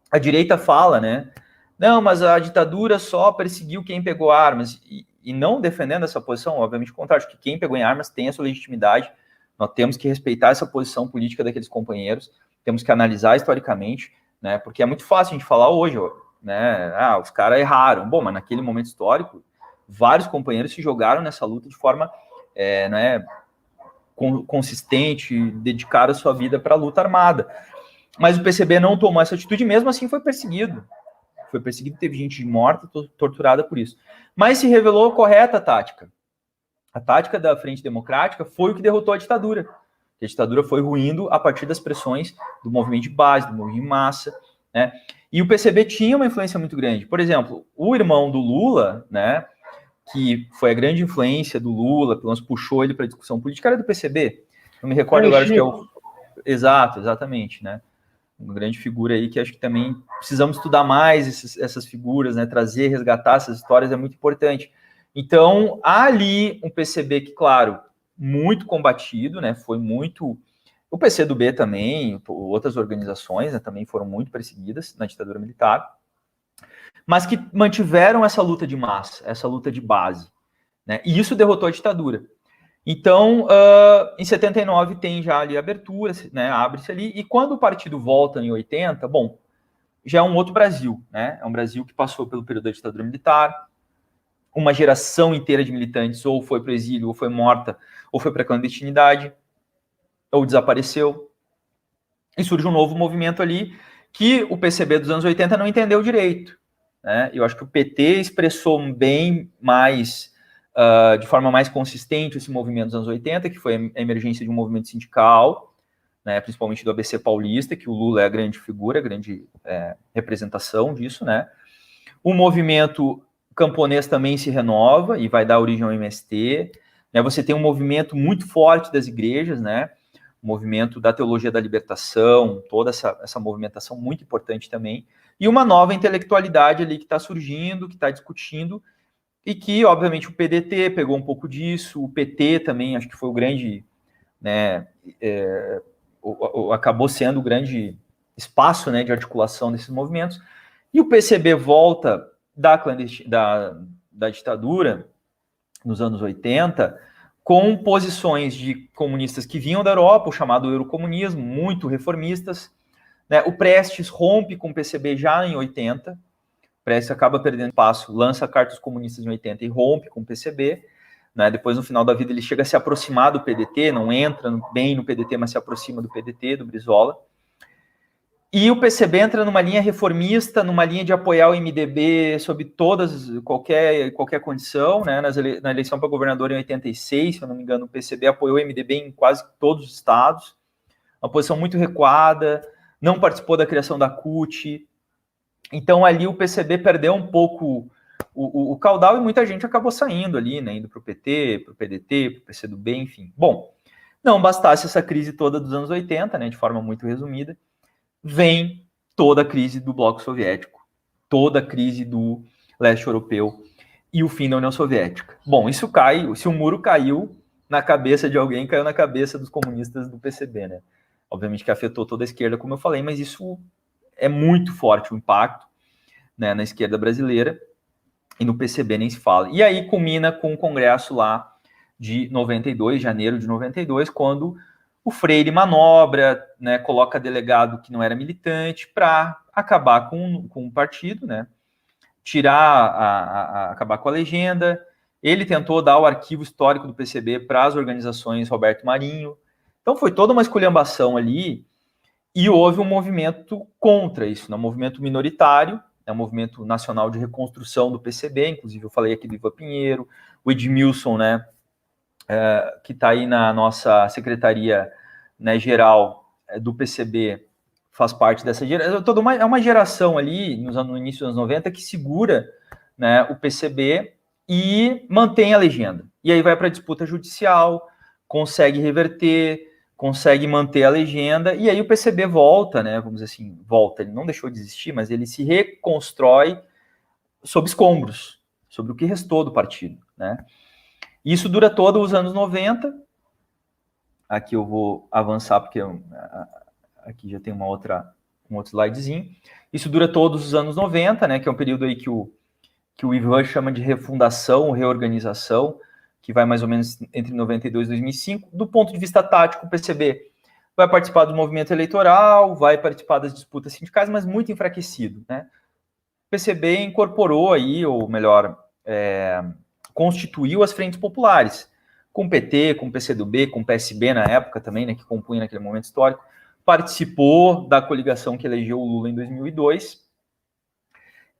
a direita fala, né? Não, mas a ditadura só perseguiu quem pegou armas. E não defendendo essa posição, obviamente, o contrário, que quem pegou em armas tem a sua legitimidade. Nós temos que respeitar essa posição política daqueles companheiros, temos que analisar historicamente, né? Porque é muito fácil a gente falar hoje, né? Ah, os caras erraram. Bom, mas naquele momento histórico, vários companheiros se jogaram nessa luta de forma né, consistente, dedicaram a sua vida para a luta armada. Mas o PCB não tomou essa atitude, mesmo assim foi perseguido. Foi perseguido, teve gente morta, torturada por isso. Mas se revelou correta a tática. A tática da Frente Democrática foi o que derrotou a ditadura. A ditadura foi ruindo a partir das pressões do movimento de base, do movimento de massa, né? E o PCB tinha uma influência muito grande. Por exemplo, o irmão do Lula, né, que foi a grande influência do Lula, pelo menos puxou ele para a discussão política, era do PCB. Não me recordo agora, acho que é o... Exatamente, né? Uma grande figura aí que acho que também precisamos estudar mais essas figuras, né? Trazer, resgatar essas histórias é muito importante. Então, há ali um PCB que, claro, muito combatido, né? Foi muito... O PCdoB também, outras organizações, né, também foram muito perseguidas na ditadura militar, mas que mantiveram essa luta de massa, essa luta de base, né? E isso derrotou a ditadura. Então, em 79 tem já ali a abertura, né, abre-se ali, e quando o partido volta em 80, bom, já é um outro Brasil, né? É um Brasil que passou pelo período da ditadura militar, uma geração inteira de militantes ou foi para o exílio, ou foi morta, ou foi para a clandestinidade, ou desapareceu, e surge um novo movimento ali que o PCB dos anos 80 não entendeu direito, né? Eu acho que o PT expressou bem mais, de forma mais consistente esse movimento dos anos 80, que foi a emergência de um movimento sindical, né, principalmente do ABC paulista, que o Lula é a grande figura, a grande representação disso, né? O movimento camponês também se renova e vai dar origem ao MST, né? Você tem um movimento muito forte das igrejas, né? O movimento da teologia da libertação, toda essa movimentação muito importante também, e uma nova intelectualidade ali que está surgindo, que está discutindo, e que, obviamente, o PDT pegou um pouco disso, o PT também, acho que foi o grande, né, acabou sendo o grande espaço, né, de articulação desses movimentos, e o PCB volta da ditadura, nos anos 80, com posições de comunistas que vinham da Europa, o chamado eurocomunismo, muito reformistas, né? O Prestes rompe com o PCB já em 80, o Prestes acaba perdendo espaço, lança cartas comunistas em 80 e rompe com o PCB, né? Depois, no final da vida, ele chega a se aproximar do PDT, não entra bem no PDT, mas se aproxima do PDT, do Brizola. E o PCB entra numa linha reformista, numa linha de apoiar o MDB sob qualquer condição, né? Na eleição para governador em 86, se eu não me engano, o PCB apoiou o MDB em quase todos os estados, uma posição muito recuada, não participou da criação da CUT. Então ali o PCB perdeu um pouco o caudal e muita gente acabou saindo ali, né? Indo para o PT, para o PDT, para o PCdoB, enfim. Bom, não bastasse essa crise toda dos anos 80, né? De forma muito resumida, vem toda a crise do bloco soviético, toda a crise do leste europeu e o fim da União Soviética. Bom, isso cai, se o muro caiu na cabeça de alguém, caiu na cabeça dos comunistas do PCB, né? Obviamente que afetou toda a esquerda, como eu falei, mas isso é muito forte o impacto, né, na esquerda brasileira, e no PCB nem se fala. E aí culmina com o congresso lá de 92, janeiro de 92, quando o Freire manobra, né, coloca delegado que não era militante para acabar com o partido, né, acabar com a legenda. Ele tentou dar o arquivo histórico do PCB para as organizações Roberto Marinho. Então foi toda uma esculhambação ali e houve um movimento contra isso, né, um movimento minoritário, um movimento nacional de reconstrução do PCB, inclusive eu falei aqui do Ivan Pinheiro, o Edmilson, né, que está aí na nossa secretaria, né, geral do PCB, faz parte dessa geração. É uma geração ali, no início dos anos 90, que segura, né, o PCB e mantém a legenda. E aí vai para a disputa judicial, consegue reverter, consegue manter a legenda, e aí o PCB volta, né, vamos dizer assim, volta, ele não deixou de existir, mas ele se reconstrói sob escombros, sobre o que restou do partido, né. Isso dura todos os anos 90. Aqui eu vou avançar, porque aqui já tem um outro slidezinho. Isso dura todos os anos 90, né, que é um período aí que o Ivan chama de refundação, reorganização, que vai mais ou menos entre 92 e 2005. Do ponto de vista tático, o PCB vai participar do movimento eleitoral, vai participar das disputas sindicais, mas muito enfraquecido, né. O PCB incorporou aí, ou melhor, constituiu as frentes populares, com o PT, com o PCdoB, com o PSB na época também, né, que compunha naquele momento histórico, participou da coligação que elegeu o Lula em 2002.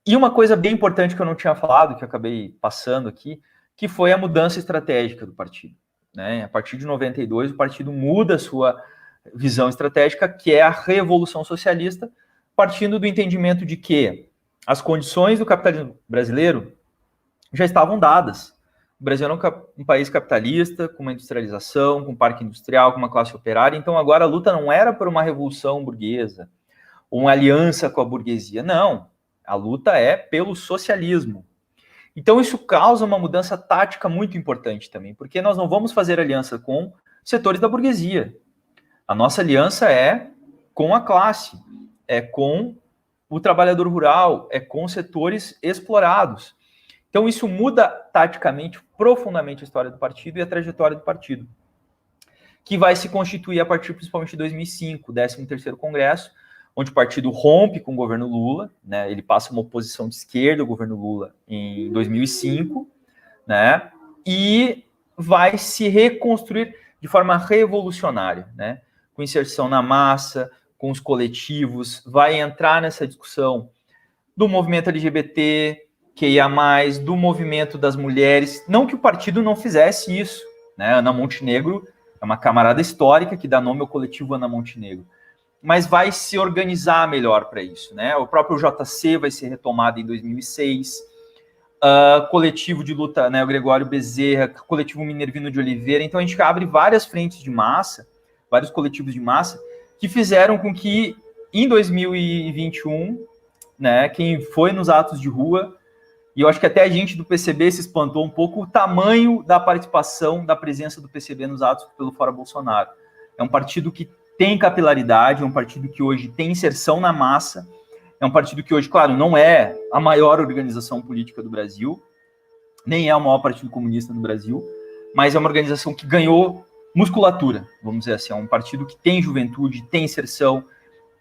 E uma coisa bem importante que eu não tinha falado, que eu acabei passando aqui, que foi a mudança estratégica do partido, né? A partir de 92, o partido muda a sua visão estratégica, que é a revolução socialista, partindo do entendimento de que as condições do capitalismo brasileiro já estavam dadas. O Brasil era um país capitalista, com uma industrialização, com um parque industrial, com uma classe operária. Então, agora a luta não era por uma revolução burguesa, ou uma aliança com a burguesia. Não, a luta é pelo socialismo. Então, isso causa uma mudança tática muito importante também, porque nós não vamos fazer aliança com setores da burguesia. A nossa aliança é com a classe, é com o trabalhador rural, é com setores explorados. Então, isso muda taticamente, profundamente a história do partido e a trajetória do partido, que vai se constituir a partir principalmente de 2005, 13º Congresso, onde o partido rompe com o governo Lula, né? Ele passa uma oposição de esquerda ao governo Lula em 2005, né? E vai se reconstruir de forma revolucionária, né? Com inserção na massa, com os coletivos, vai entrar nessa discussão do movimento LGBT, QIA+, do movimento das mulheres. Não que o partido não fizesse isso, né? Ana Montenegro é uma camarada histórica que dá nome ao coletivo Ana Montenegro, mas vai se organizar melhor para isso, né? O próprio JC vai ser retomado em 2006, coletivo de luta, né? O Gregório Bezerra, coletivo Minervino de Oliveira. Então a gente abre várias frentes de massa, vários coletivos de massa, que fizeram com que em 2021, né? Quem foi nos atos de rua, e eu acho que até a gente do PCB se espantou um pouco o tamanho da participação, da presença do PCB nos atos pelo Fora Bolsonaro. É um partido que tem capilaridade, é um partido que hoje tem inserção na massa, é um partido que hoje, claro, não é a maior organização política do Brasil, nem é o maior partido comunista do Brasil, mas é uma organização que ganhou musculatura, vamos dizer assim, é um partido que tem juventude, tem inserção,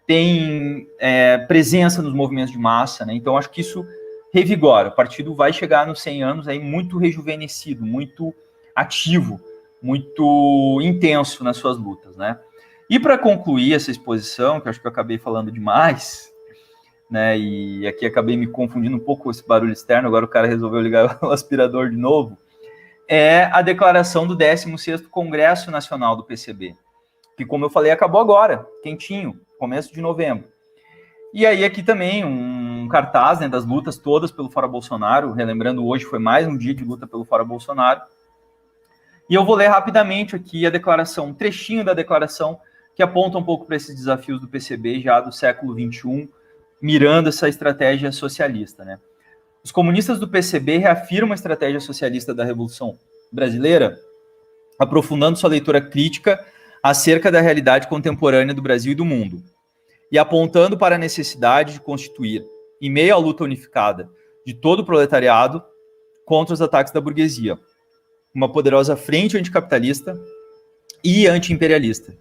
tem presença nos movimentos de massa, né? Então acho que isso revigora, o partido vai chegar nos 100 anos aí muito rejuvenescido, muito ativo, muito intenso nas suas lutas, né? E para concluir essa exposição, que eu acho que eu acabei falando demais, né, e aqui acabei me confundindo um pouco com esse barulho externo, agora o cara resolveu ligar o aspirador de novo, é a declaração do 16º Congresso Nacional do PCB, que, como eu falei, acabou agora, quentinho, começo de novembro. E aí aqui também um cartaz, né, das lutas todas pelo Fora Bolsonaro, relembrando, hoje foi mais um dia de luta pelo Fora Bolsonaro, e eu vou ler rapidamente aqui a declaração, um trechinho da declaração, que aponta um pouco para esses desafios do PCB já do século XXI, mirando essa estratégia socialista, né? Os comunistas do PCB reafirmam a estratégia socialista da Revolução Brasileira, aprofundando sua leitura crítica acerca da realidade contemporânea do Brasil e do mundo, e apontando para a necessidade de constituir, em meio à luta unificada de todo o proletariado contra os ataques da burguesia, uma poderosa frente anticapitalista e antiimperialista,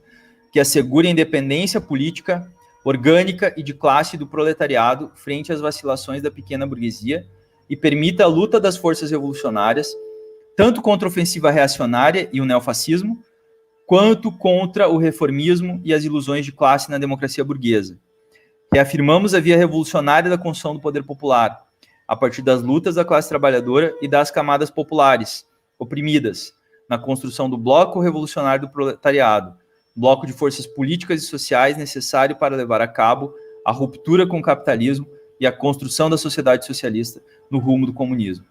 que assegure a independência política, orgânica e de classe do proletariado frente às vacilações da pequena burguesia e permita a luta das forças revolucionárias, tanto contra a ofensiva reacionária e o neofascismo, quanto contra o reformismo e as ilusões de classe na democracia burguesa. Reafirmamos a via revolucionária da construção do poder popular, a partir das lutas da classe trabalhadora e das camadas populares, oprimidas, na construção do bloco revolucionário do proletariado, bloco de forças políticas e sociais necessário para levar a cabo a ruptura com o capitalismo e a construção da sociedade socialista no rumo do comunismo.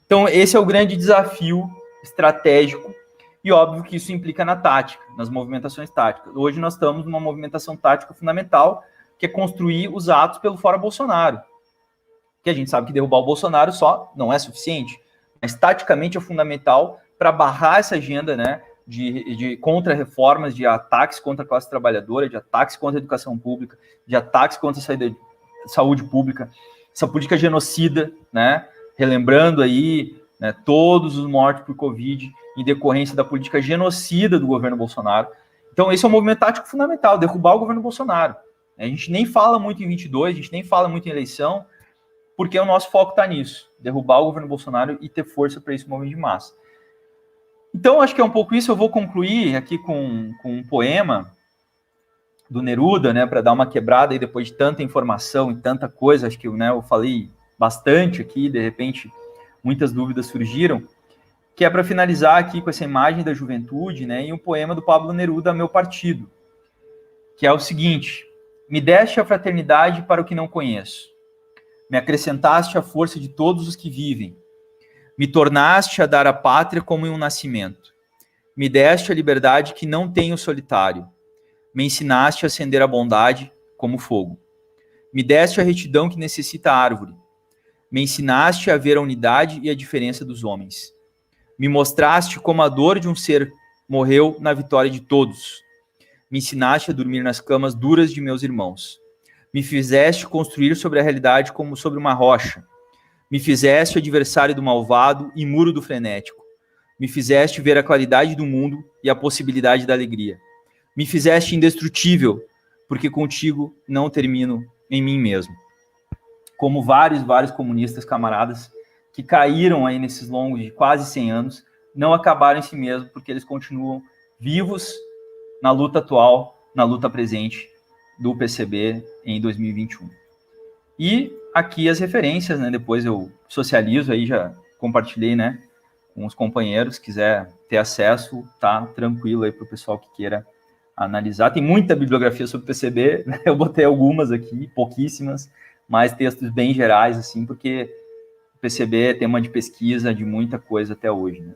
Então, esse é o grande desafio estratégico e óbvio que isso implica na tática, nas movimentações táticas. Hoje nós estamos numa movimentação tática fundamental, que é construir os atos pelo Fora Bolsonaro, que a gente sabe que derrubar o Bolsonaro só não é suficiente, mas taticamente é fundamental para barrar essa agenda, né, de contra-reformas, de ataques contra a classe trabalhadora, de ataques contra a educação pública, de ataques contra a saúde pública, essa política genocida, né, relembrando aí, né, todos os mortos por Covid em decorrência da política genocida do governo Bolsonaro. Então esse é um movimento tático fundamental, derrubar o governo Bolsonaro. A gente nem fala muito em 22, a gente nem fala muito em eleição, porque o nosso foco está nisso, derrubar o governo Bolsonaro e ter força para esse movimento de massa. Então, acho que é um pouco isso. Eu vou concluir aqui com um poema do Neruda, né, para dar uma quebrada aí depois de tanta informação e tanta coisa. Acho que, né, eu falei bastante aqui, de repente muitas dúvidas surgiram, que é para finalizar aqui com essa imagem da juventude, né, e um poema do Pablo Neruda, Meu Partido, que é o seguinte: me deste a fraternidade para o que não conheço, me acrescentaste a força de todos os que vivem, Me tornaste a dar a pátria como em um nascimento. Me deste a liberdade que não tenho solitário. Me ensinaste a acender a bondade como fogo. Me deste a retidão que necessita a árvore. Me ensinaste a ver a unidade e a diferença dos homens. Me mostraste como a dor de um ser morreu na vitória de todos. Me ensinaste a dormir nas camas duras de meus irmãos. Me fizeste construir sobre a realidade como sobre uma rocha. Me fizeste adversário do malvado e muro do frenético. Me fizeste ver a claridade do mundo e a possibilidade da alegria. Me fizeste indestrutível, porque contigo não termino em mim mesmo. Como vários comunistas camaradas que caíram aí nesses longos de quase 100 anos, não acabaram em si mesmo, porque eles continuam vivos na luta atual, na luta presente do PCB em 2021. E aqui as referências, né? Depois eu socializo aí, já compartilhei, né, com os companheiros, quiser ter acesso, tá tranquilo aí para o pessoal que queira analisar. Tem muita bibliografia sobre PCB, né? Eu botei algumas aqui, pouquíssimas, mas textos bem gerais, assim, porque o PCB é tema de pesquisa de muita coisa até hoje, né?